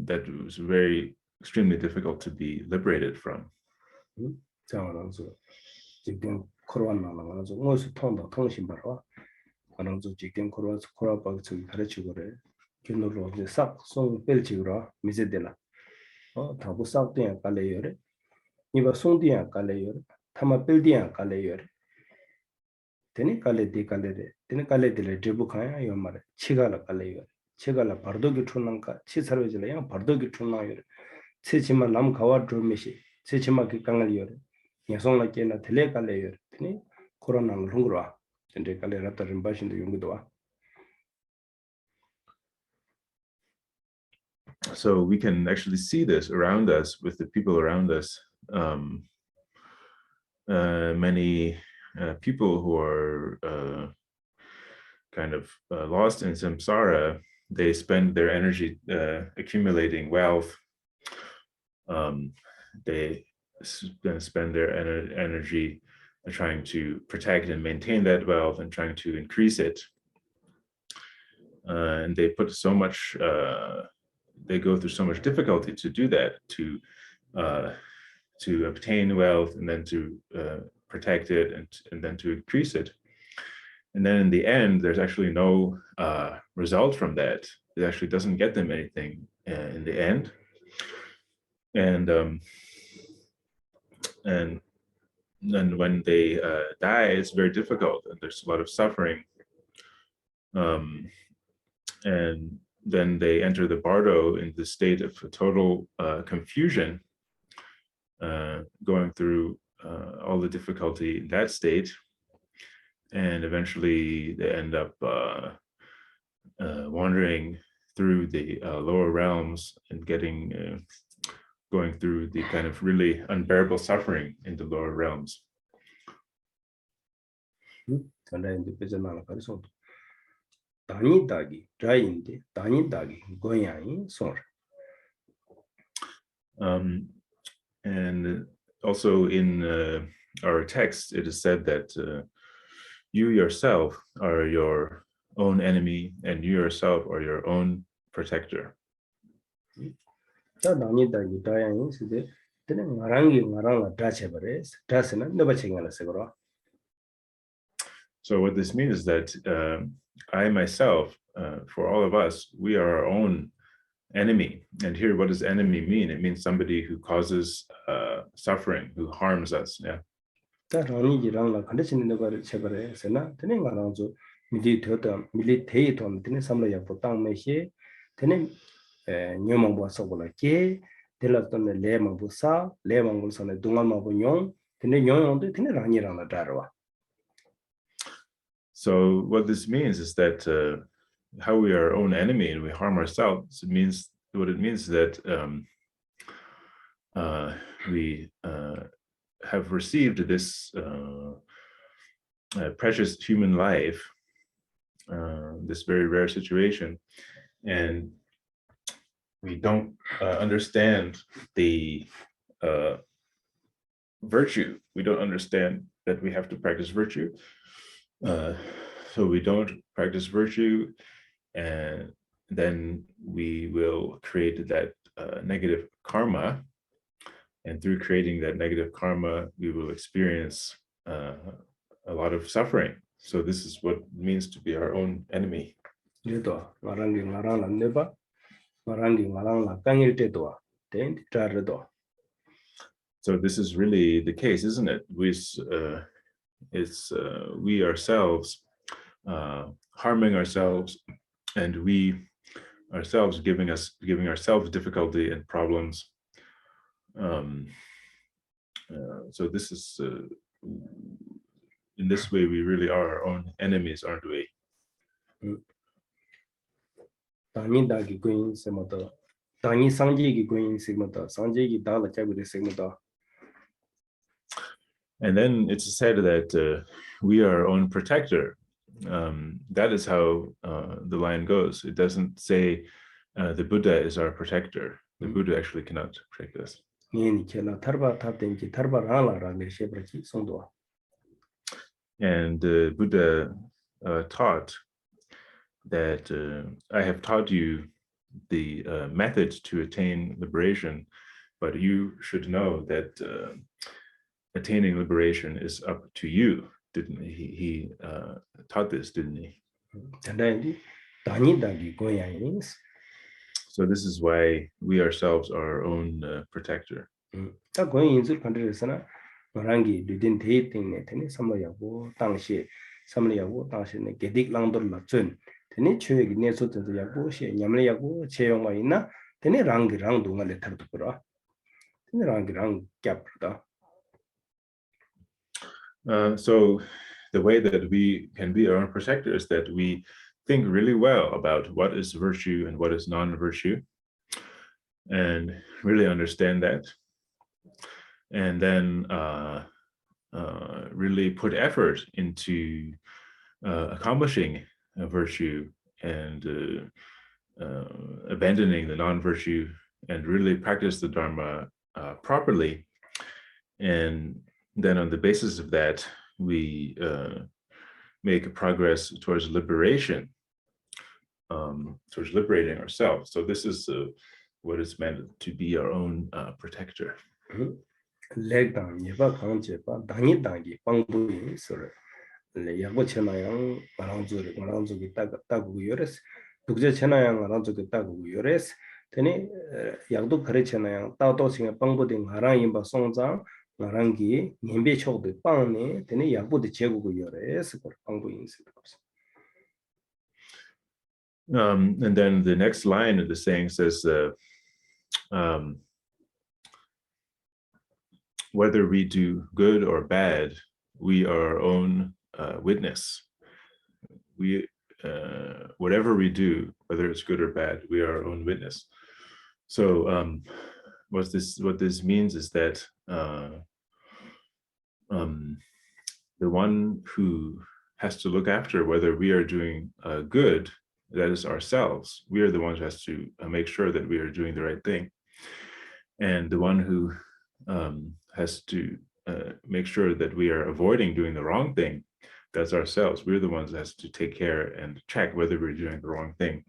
[SPEAKER 2] that was very extremely difficult to be liberated from.
[SPEAKER 1] 이바 송디야 깔레요 타마 빌디야 깔레요 테니 깔레디 깔레데 테니 깔레디레 제부카야 요마레 치가라 깔레요 치가라 바르도기 촌난가 치사르지라야 바르도기 촌나요 치치마 남 가와 드미시 치치마 기 강알요 야송라 깨나 텔레 깔레요 테니 코로나는 흥그로와 텐데 깔레라타 림바신도 용기도와.
[SPEAKER 2] So we can actually see this around us with the people around us. Many people who are kind of lost in samsara, they spend their energy accumulating wealth. They spend their energy trying to protect and maintain that wealth and trying to increase it. And they put so much, they go through so much difficulty to do that, to obtain wealth and then to protect it and then to increase it. And then in the end, there's actually no result from that. It actually doesn't get them anything in the end. And when they die, it's very difficult and there's a lot of suffering. And then they enter the bardo in the state of total confusion, going through all the difficulty in that state, and eventually they end up wandering through the lower realms and going through the kind of really unbearable suffering in the lower realms. And also in our text, it is said that you yourself are your own enemy and you yourself are your own protector. So what this means is that I myself, for all of us, we are our own enemy. And here, what does enemy mean? It means somebody who causes suffering, who harms us. Yeah. So what this means is that how we are our own enemy and we harm ourselves, what it means is that we have received this precious human life, this very rare situation, and we don't understand the virtue. We don't understand that we have to practice virtue. So we don't practice virtue, and then we will create that negative karma. And through creating that negative karma, we will experience a lot of suffering. So this is what it means to be our own enemy. So this is really the case, isn't it? We ourselves harming ourselves, and we ourselves giving ourselves difficulty and problems. So this is in this way we really are our own enemies, aren't we? And then it's said that we are our own protector. That is how the line goes. It doesn't say the Buddha is our protector. The Buddha actually cannot protect us. And the Buddha taught that I have taught you the method to attain liberation, but you should know that attaining liberation is up to you. Didn't he taught this, didn't he? So this is why we ourselves are our own protector. So the way that we can be our own protector is that we think really well about what is virtue and what is non-virtue, and really understand that, and then really put effort into accomplishing a virtue and abandoning the non-virtue, and really practice the Dharma properly. And then on the basis of that, we make progress towards liberation, towards liberating ourselves. So this is what is meant to be our own protector. And then the next line of the saying says, whether we do good or bad, we are our own witness. We, whatever we do, whether it's good or bad, we are our own witness. So what this means is that the one who has to look after whether we are doing good, that is ourselves. We are the ones who has to make sure that we are doing the right thing. And the one who has to make sure that we are avoiding doing the wrong thing, that's ourselves. We're the ones that has to take care and check whether we're doing the wrong thing.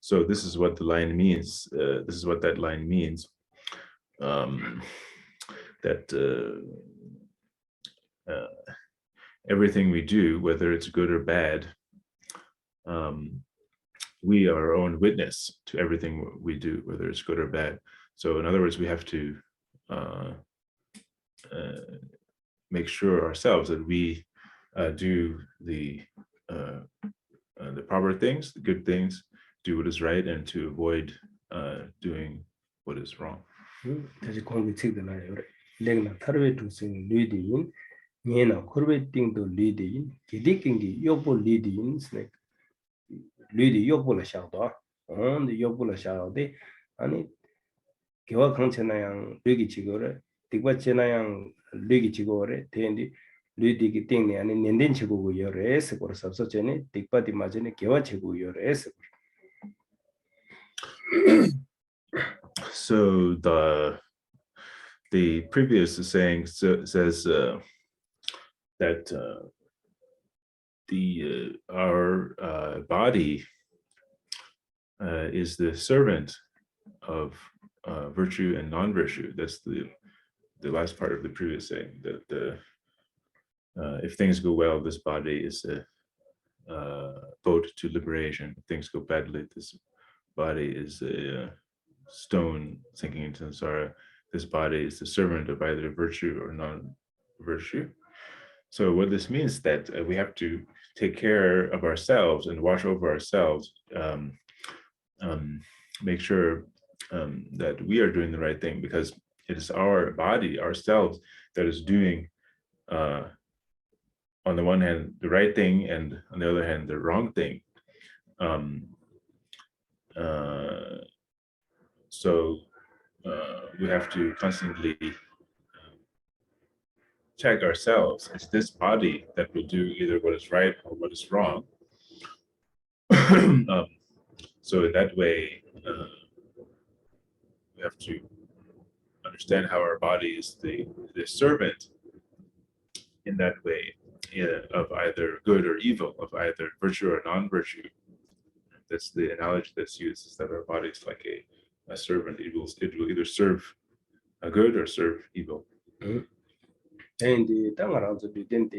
[SPEAKER 2] So this is what the line means. This is what that line means. That everything we do, whether it's good or bad, we are our own witness to everything we do, whether it's good or bad. So in other words, we have to make sure ourselves that we do the proper things, the good things, do what is right, and to avoid doing what is wrong.
[SPEAKER 1] 개와 강천나양 르기 지고래 딕바 제나양 르기 지고래 대인디 르디기 땡네 아니 낸덴 지고고 요레스 거서 없어제니 딕바디 마제니 개와 지고 요레스.
[SPEAKER 2] So the previous saying says that our body is the servant of virtue and non-virtue. That's the last part of the previous saying, that if things go well, this body is a boat to liberation. If things go badly, this body is a stone sinking into samsara. This body is the servant of either virtue or non-virtue. So what this means is that we have to take care of ourselves and watch over ourselves, make sure that we are doing the right thing, because it is our body, ourselves, that is doing, on the one hand, the right thing, and on the other hand, the wrong thing. So we have to constantly check ourselves. It's this body that will do either what is right or what is wrong. So in that way, we have to understand how our body is the servant in that way, of either good or evil, of either virtue or non-virtue. That's the analogy that's used, is that our body is like a servant. It will either serve a good or serve evil.
[SPEAKER 1] And the Tangaranzo didn't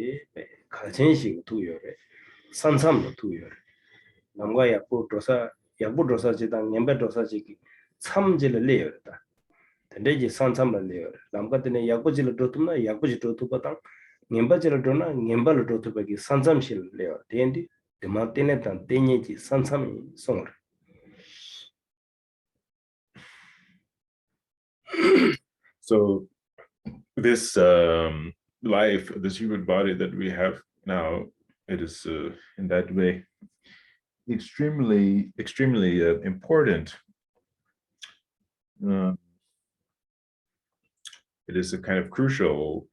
[SPEAKER 1] Kalchenshing to your Sansam to your Namgaya Putrosa, Yabudosa Jitang, Yambedosa Jiki, Samjil layer. The Deji Sansam layer, Lambatine Yakujil Dotuna, Yakujito to Batang, Nimbajil Dona, Nimbal Dotubaki, Sansam Shil layer, Dendi, the Martinet and Tenji Sansam song.
[SPEAKER 2] So this life, this human body that we have now, it is in that way extremely important. It is a kind of crucial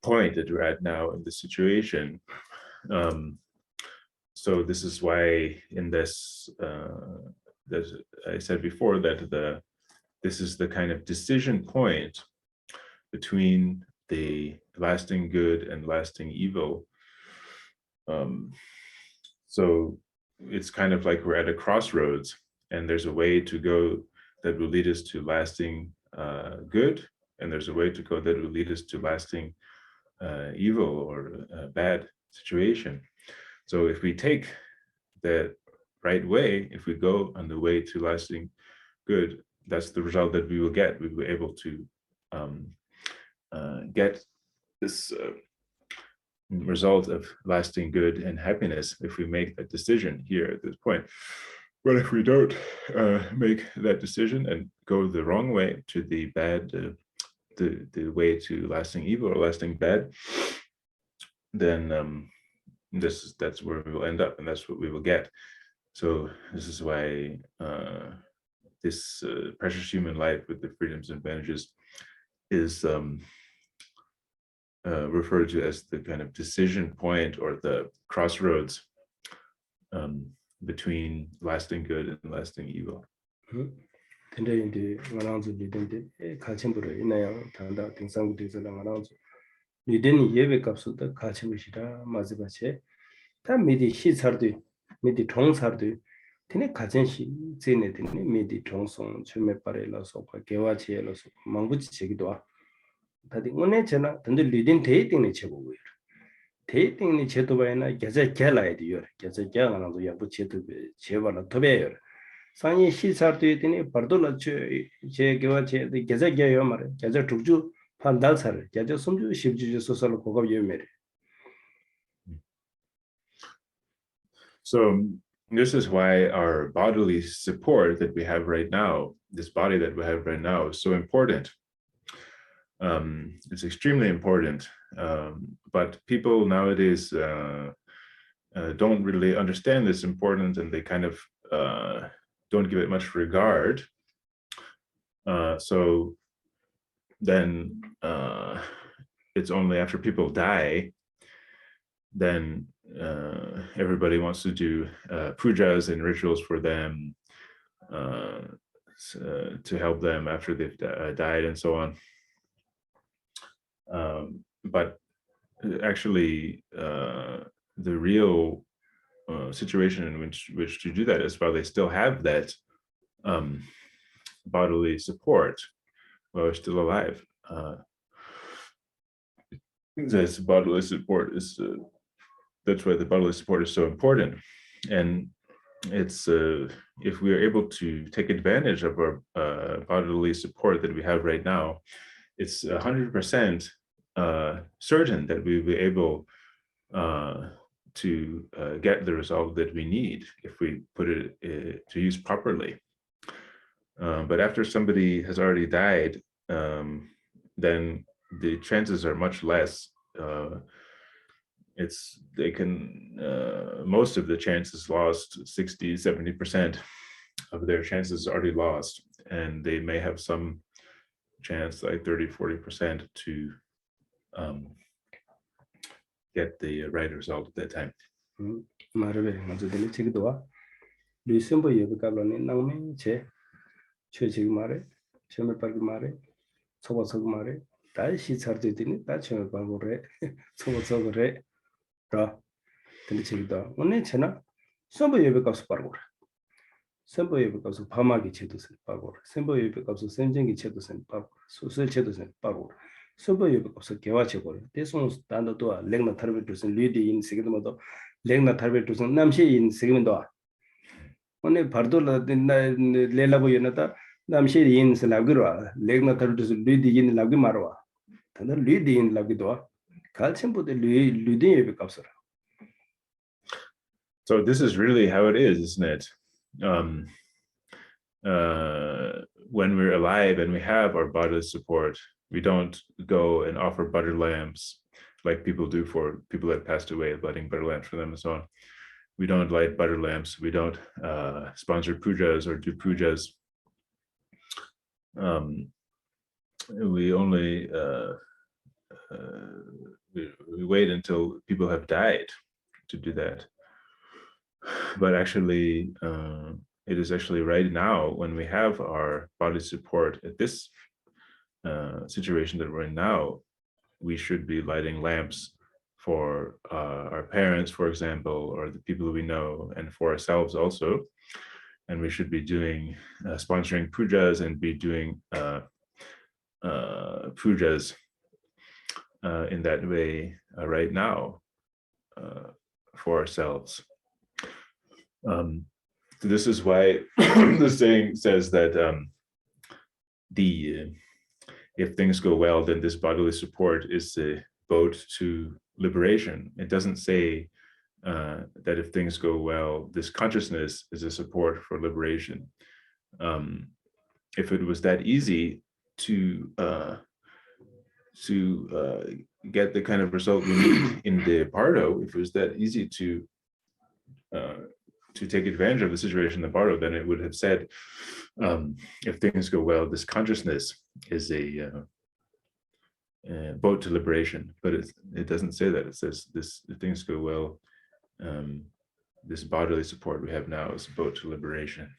[SPEAKER 2] point that we're at now in the situation. So this is why in this, as I said before, that this is the kind of decision point between the lasting good and lasting evil. So it's kind of like we're at a crossroads, and there's a way to go that will lead us to lasting good, and there's a way to go that will lead us to lasting evil or bad situation. So if we take the right way, if we go on the way to lasting good, that's the result that we will get. We will be able to get this result of lasting good and happiness if we make that decision here at this point. But if we don't make that decision and go the wrong way to the bad, the way to lasting evil or lasting bad, then that's where we will end up, and that's what we will get. So this is why this precious human life with the freedoms and advantages is referred to as the kind of decision point or the crossroads between lasting good and lasting evil.
[SPEAKER 1] Tene kajenshi zene tene medi tongsong chume pare la sopa gewa che la so manguchi chegidwa tadi ngone chena tande lidin dating ne chego wer dating ne chedo bayna geze gela ediyor geze gela na do yabu chedo chebala tobe yor sanyi shi sardu tene pardola che gewa che de geze geyo mare geze tukju pandal sar geze sumju shibju sosal kogab yemere.
[SPEAKER 2] So this is why our bodily support that we have right now, this body that we have right now, is so important. It's extremely important, but people nowadays don't really understand this importance, and they kind of don't give it much regard. So then it's only after people die, then everybody wants to do pujas and rituals for them to help them after they've died and so on. But actually, the real situation in which to do that is while they still have that bodily support while they're still alive. This bodily support is that's why the bodily support is so important, and it's if we are able to take advantage of our bodily support that we have right now, it's 100% certain that we will be able to get the result that we need if we put it to use properly. But after somebody has already died, then the chances are much less. Most of the chances lost, 60-70% of their chances already lost, and they may have some chance, like 30-40%, to get the right result at that time. So this is really how it is, isn't it? When we're alive and we have our bodily support, we don't go and offer butter lamps like people do for people that passed away, lighting butter lamps for them and so on. We don't light butter lamps. We don't sponsor pujas or do pujas. We only we wait until people have died to do that. But actually, it is actually right now, when we have our body support at this situation that we're in now, we should be lighting lamps for our parents, for example, or the people we know, and for ourselves also. And we should be doing sponsoring pujas and be doing pujas in that way right now for ourselves. This is why the saying says that if things go well, then this bodily support is the boat to liberation. It doesn't say that if things go well, this consciousness is a support for liberation. If it was that easy to get the kind of result we need in the bardo, if it was that easy to take advantage of the situation in the bardo, then it would have said, if things go well, this consciousness is a boat to liberation. But it doesn't say that. It says this: if things go well, this bodily support we have now is a boat to liberation.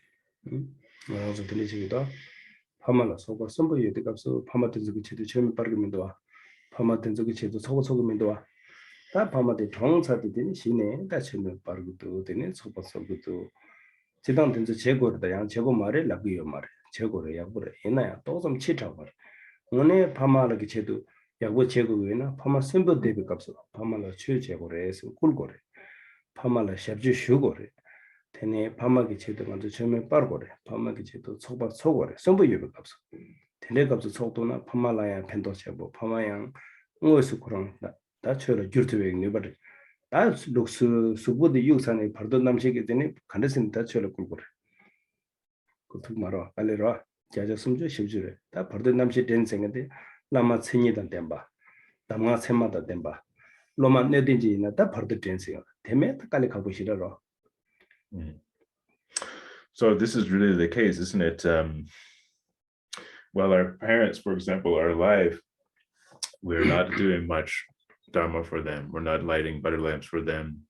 [SPEAKER 1] 테네 파마기 제도 먼저 처음에 빠르고래 파마기 제도 속바 속고래 선부 유비 값 테네 값 속도나 파마라야 펜도 제보 파마양 응어스 그런 다 처로 줄트웨 네버리 다 룩스 수부디 육산에 벌던 남식이 되니 간데신 다 처로 꿀고래 그것도 말아 알레라 자자 숨주 십주래 다 벌던 남식 된 생인데 라마 생이던 덴바 담가 셈마다 덴바 로만 내든지나 다 벌던 된 생. 테메 깔리 가고 싫어로.
[SPEAKER 2] So this is really the case, isn't it? while our parents, for example, are alive, we're not doing much Dharma for them. We're not lighting butter lamps for them.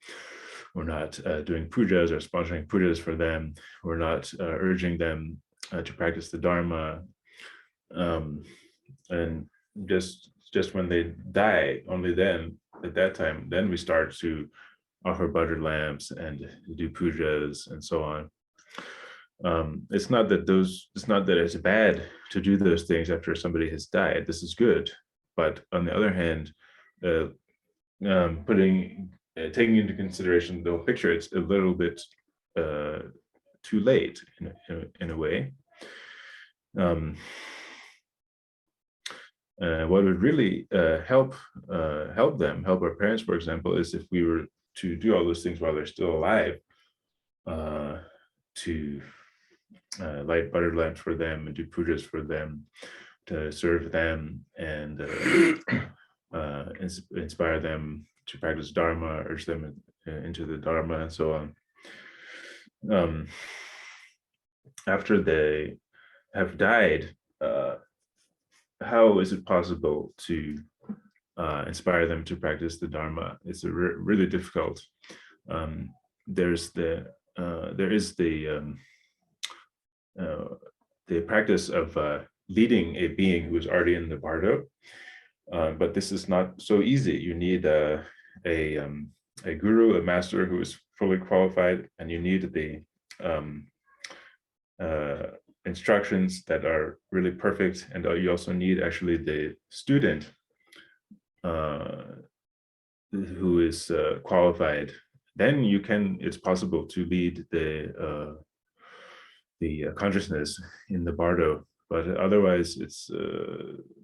[SPEAKER 2] We're not doing pujas or sponsoring pujas for them. We're not urging them to practice the Dharma. And just when they die, only then, at that time, then we start to offer butter lamps and do pujas and so on. It's not that it's bad to do those things after somebody has died. This is good, but on the other hand, taking into consideration the whole picture, it's a little bit too late in a way. What would really help our parents, for example, is if we were to do all those things while they're still alive, to light butter lamps for them and do pujas for them, to serve them and inspire them to practice Dharma, urge them into the Dharma, and so on. After they have died, how is it possible to inspire them to practice the Dharma? It's really difficult. There is the practice of leading a being who is already in the bardo, but this is not so easy. You need a guru, a master who is fully qualified, and you need the instructions that are really perfect, and you also need actually the student who is qualified. Then it's possible to lead the consciousness in the bardo, but otherwise it's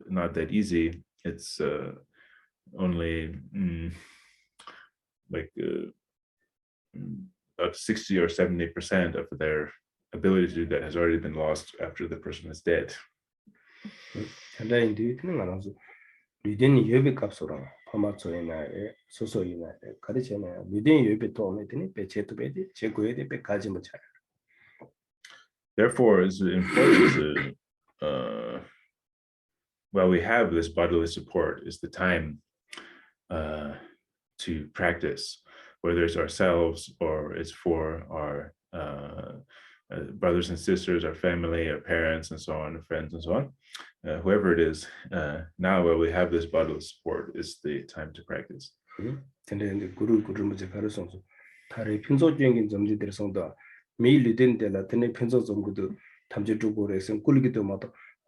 [SPEAKER 2] not that easy. It's only about 60 or 70% of their ability to do that has already been lost after the person is dead. Therefore, it's important to, while we have this bodily support, is the time to practice, whether it's ourselves or it's for our brothers and sisters, our family, our parents, and so on, friends, and so on. Whoever it is, now where we have this bodily support is the time to practice.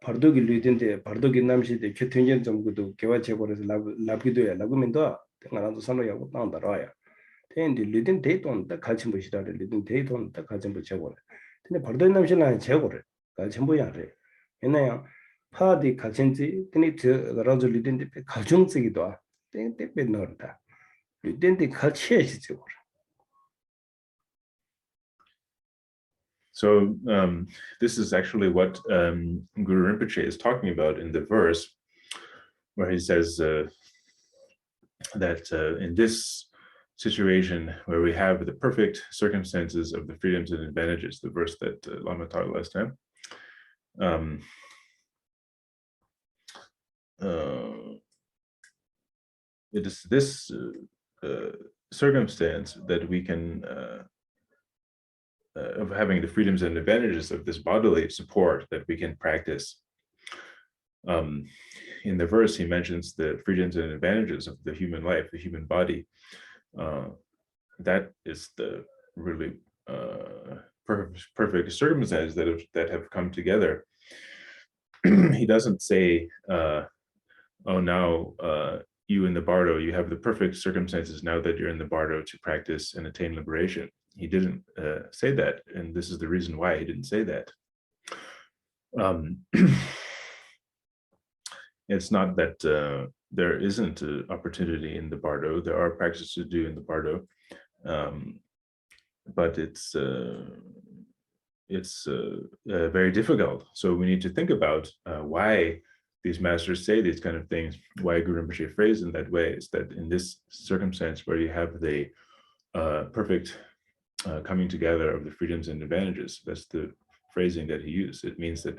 [SPEAKER 1] bardogi lidinte bardogi namshide kyetungen 점구도 개화체고에서 랍기도야 라고민도 ngana sanlo yago tangda raya tendi lidin 데이톤 딱 같이 보시라래 lidin 데이톤 딱 같이 보자고 근데 bardogi namshina 제고래 같이 보야래 얘네야 파디 같이지 근데 저라서 lidin 가중쓰기도 땡땡 넣었다 lidin 같이 해지죠.
[SPEAKER 2] So this is actually what Guru Rinpoche is talking about in the verse, where he says that in this situation where we have the perfect circumstances of the freedoms and advantages, the verse that Lama taught last time, it is this circumstance that we can of having the freedoms and advantages of this bodily support that we can practice. In the verse, he mentions the freedoms and advantages of the human life, the human body. That is the really perfect circumstances that have come together. He doesn't say, oh, now you in the bardo, you have the perfect circumstances now that you're in the bardo to practice and attain liberation. He didn't say that, and this is the reason why he didn't say that. It's not that there isn't an opportunity in the bardo. There are practices to do in the bardo, but it's very difficult. So we need to think about why these masters say these kind of things, why Guru Rinpoche phrased in that way, is that in this circumstance where you have the perfect coming together of the freedoms and advantages, that's the phrasing that he used. It means that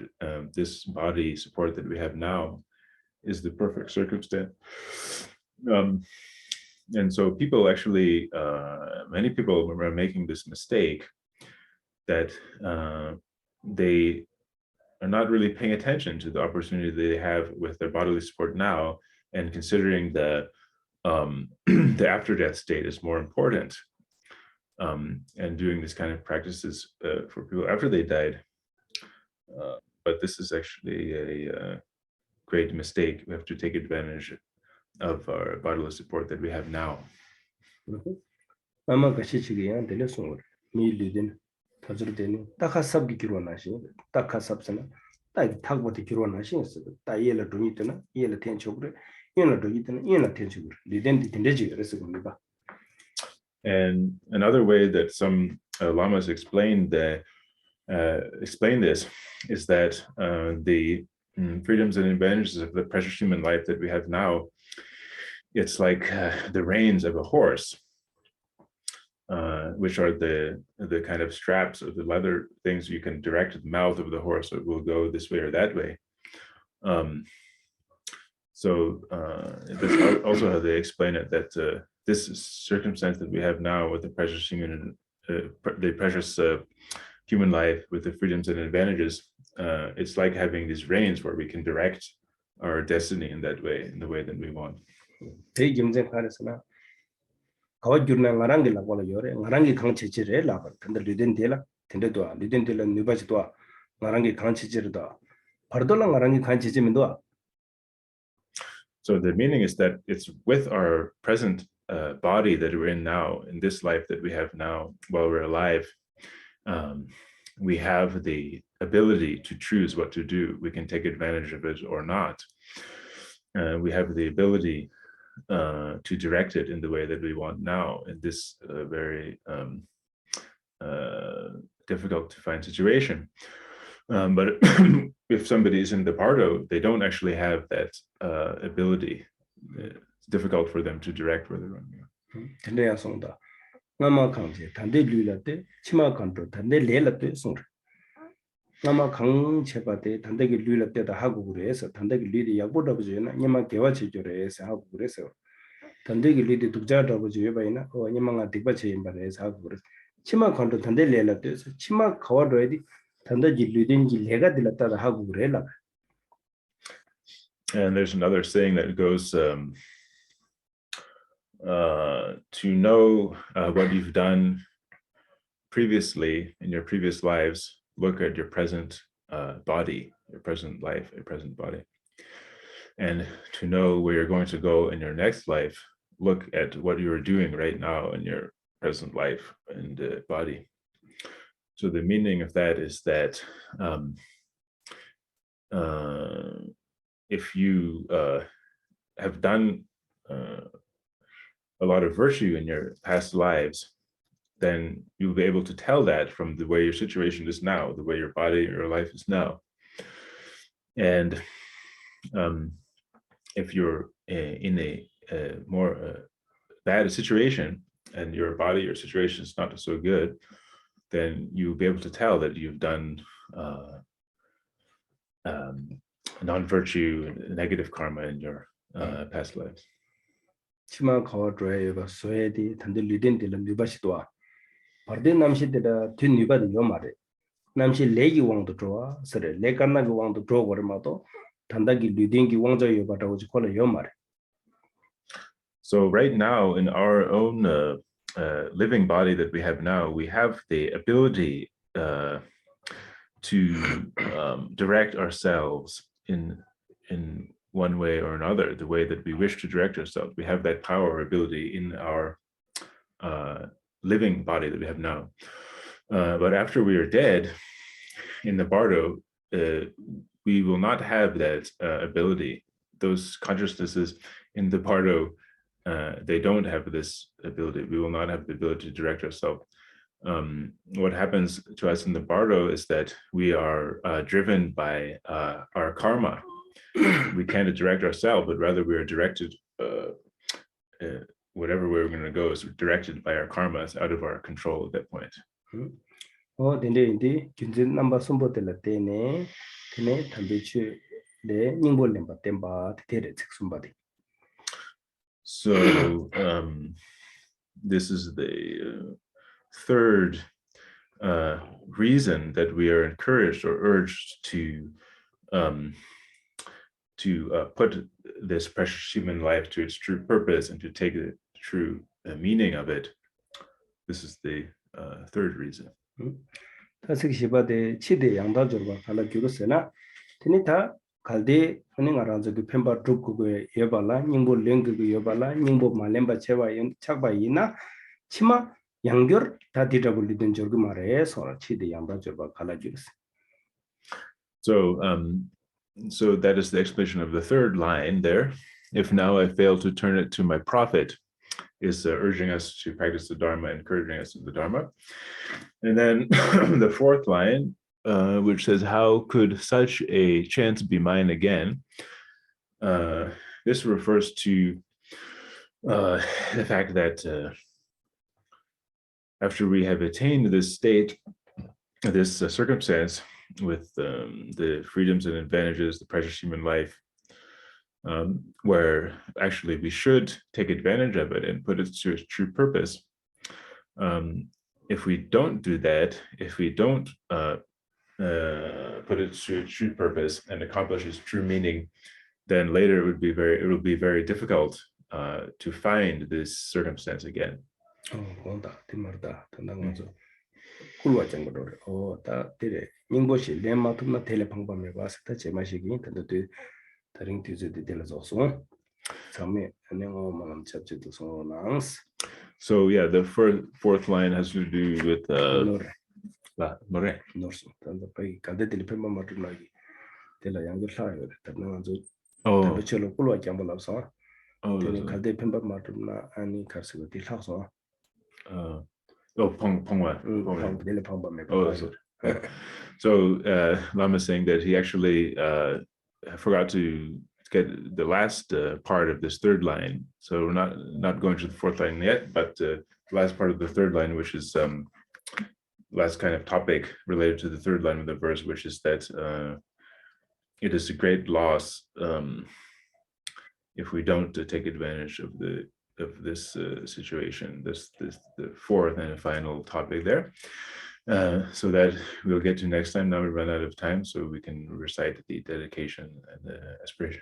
[SPEAKER 2] this body support that we have now is the perfect circumstance. And so people actually, many people are making this mistake that they are not really paying attention to the opportunity they have with their bodily support now, and considering the the after-death state is more important, and doing this kind of practices for people after they died. But this is actually a great mistake. We have to take advantage of our bodily support that we have now.
[SPEAKER 1] 아마 같이 지금 들렸어. 미리든 터저되는 딱하삽기 기로나시. 딱하삽스나 딱 탁부터 기로나시 있어. 딱 이해를 좀 있잖아. 이해를 텐척으로. 이해를 좀 있잖아. 이해를 텐척으로. 리덴디 된대지 그래서 겁니다.
[SPEAKER 2] And another way that some lamas explain this is that the freedoms and advantages of the precious human life that we have now, it's like the reins of a horse, which are the kind of straps of the leather things you can direct the mouth of the horse, so it will go this way or that way. So that's also how they explain it, that this circumstance that we have now with the precious human life, with the freedoms and advantages, it's like having these reins where we can direct our destiny in that way, in the way that we want.
[SPEAKER 1] 가와주나 ngarangi la wala yore ngarangi 강치지레 라바 근데 리덴데라 텐데도 리덴데라 누바지도 ngarangi 강치지르다 바르돌라 ngarangi 강치지면도.
[SPEAKER 2] So the meaning is that it's with our present body that we're in now, in this life that we have now while we're alive, we have the ability to choose what to do. We can take advantage of it or not. We have the ability to direct it in the way that we want now, in this very difficult to find situation. But if somebody is in the bardo, they don't actually have that ability. It's difficult for them to direct where they're going.
[SPEAKER 1] 텐데야 송다. 나마 강제 단대 류라데 치마 간도 단대 레라데 송. 나마 강체바데 단대기 류라데다 하고 그래서 단대기 류리 약보다 보지나 니마 개와 지조래서 하고 그래서 단대기 류리 독자다 보지 왜바이나 니마가 딕바체 임바래서 하고 그래서 치마 간도 단대 레라데서 치마 가와도에디 단대기 류든지 레가 들었다 하고 그래라.
[SPEAKER 2] And there's another saying that goes, to know what you've done previously in your previous lives, look at your present body, your present life, your present body. And to know where you're going to go in your next life, look at what you are doing right now in your present life and body. So the meaning of that is that if you have done a lot of virtue in your past lives, then you'll be able to tell that from the way your situation is now, the way your body, your life is now. And if you're in a more bad situation and your body, your situation is not so good, then you'll be able to tell that you've done non-virtue, negative karma in your past lives.
[SPEAKER 1] 치마 가와드라이가 소에디 단들 리덴딜라 뉴바시도아 바르데 남시데다 튼 뉴바디 요마레 남시 레기 왕도 좋아 서레 레간나기 왕도 좋아 버마도 단다기 리덴기 왕자 요바다고 지콜라 요마레.
[SPEAKER 2] So right now in our own living body that we have now, we have the ability to direct ourselves in one way or another, the way that we wish to direct ourselves. We have that power or ability in our living body that we have now. But after we are dead in the bardo, we will not have that ability. Those consciousnesses in the bardo, they don't have this ability. We will not have the ability to direct ourselves. What happens to us in the bardo is that we are driven by our karma. We can't direct ourselves, but rather we are directed, whatever we're going to go is directed by our karma. It's out of our control at that point.
[SPEAKER 1] dende junjin number sombo de la tene tene tambichu de ningbo lemba temba tere sumba de.
[SPEAKER 2] So this is the third reason that we are encouraged or urged to put this precious human life to its true purpose and to take the true meaning of it. This is the third reason.
[SPEAKER 1] 타식시바데 치데 양다저바 갈라 주르세나 테니타 갈데 하닝아라저 그 펜바 드롭고에 예발라 닝보 랭그 예발라 닝보 말렘바 체바 착바이나 치마 양겨 다디더블리든 저그 말에 소라 치데 양다저바 갈라 주르세.
[SPEAKER 2] So that is the explanation of the third line there. If now I fail to turn it to my profit, is urging us to practice the Dharma, encouraging us in the Dharma. And then the fourth line, which says, how could such a chance be mine again? This refers to the fact that after we have attained this state, this circumstance with the freedoms and advantages, the precious human life, where actually we should take advantage of it and put it to its true purpose. If we don't do that, if we don't put it to its true purpose and accomplish its true meaning, then later it will be very difficult to find this circumstance again. So yeah, the fourth line has to do with So Lama is saying that he actually forgot to get the last part of this third line. So we're not going to the fourth line yet, but the last part of the third line, which is last kind of topic related to the third line of the verse, which is that it is a great loss if we don't take advantage of this situation. The fourth and final topic there. So that we'll get to next time. Now we run out of time, so we can recite the dedication and the aspiration.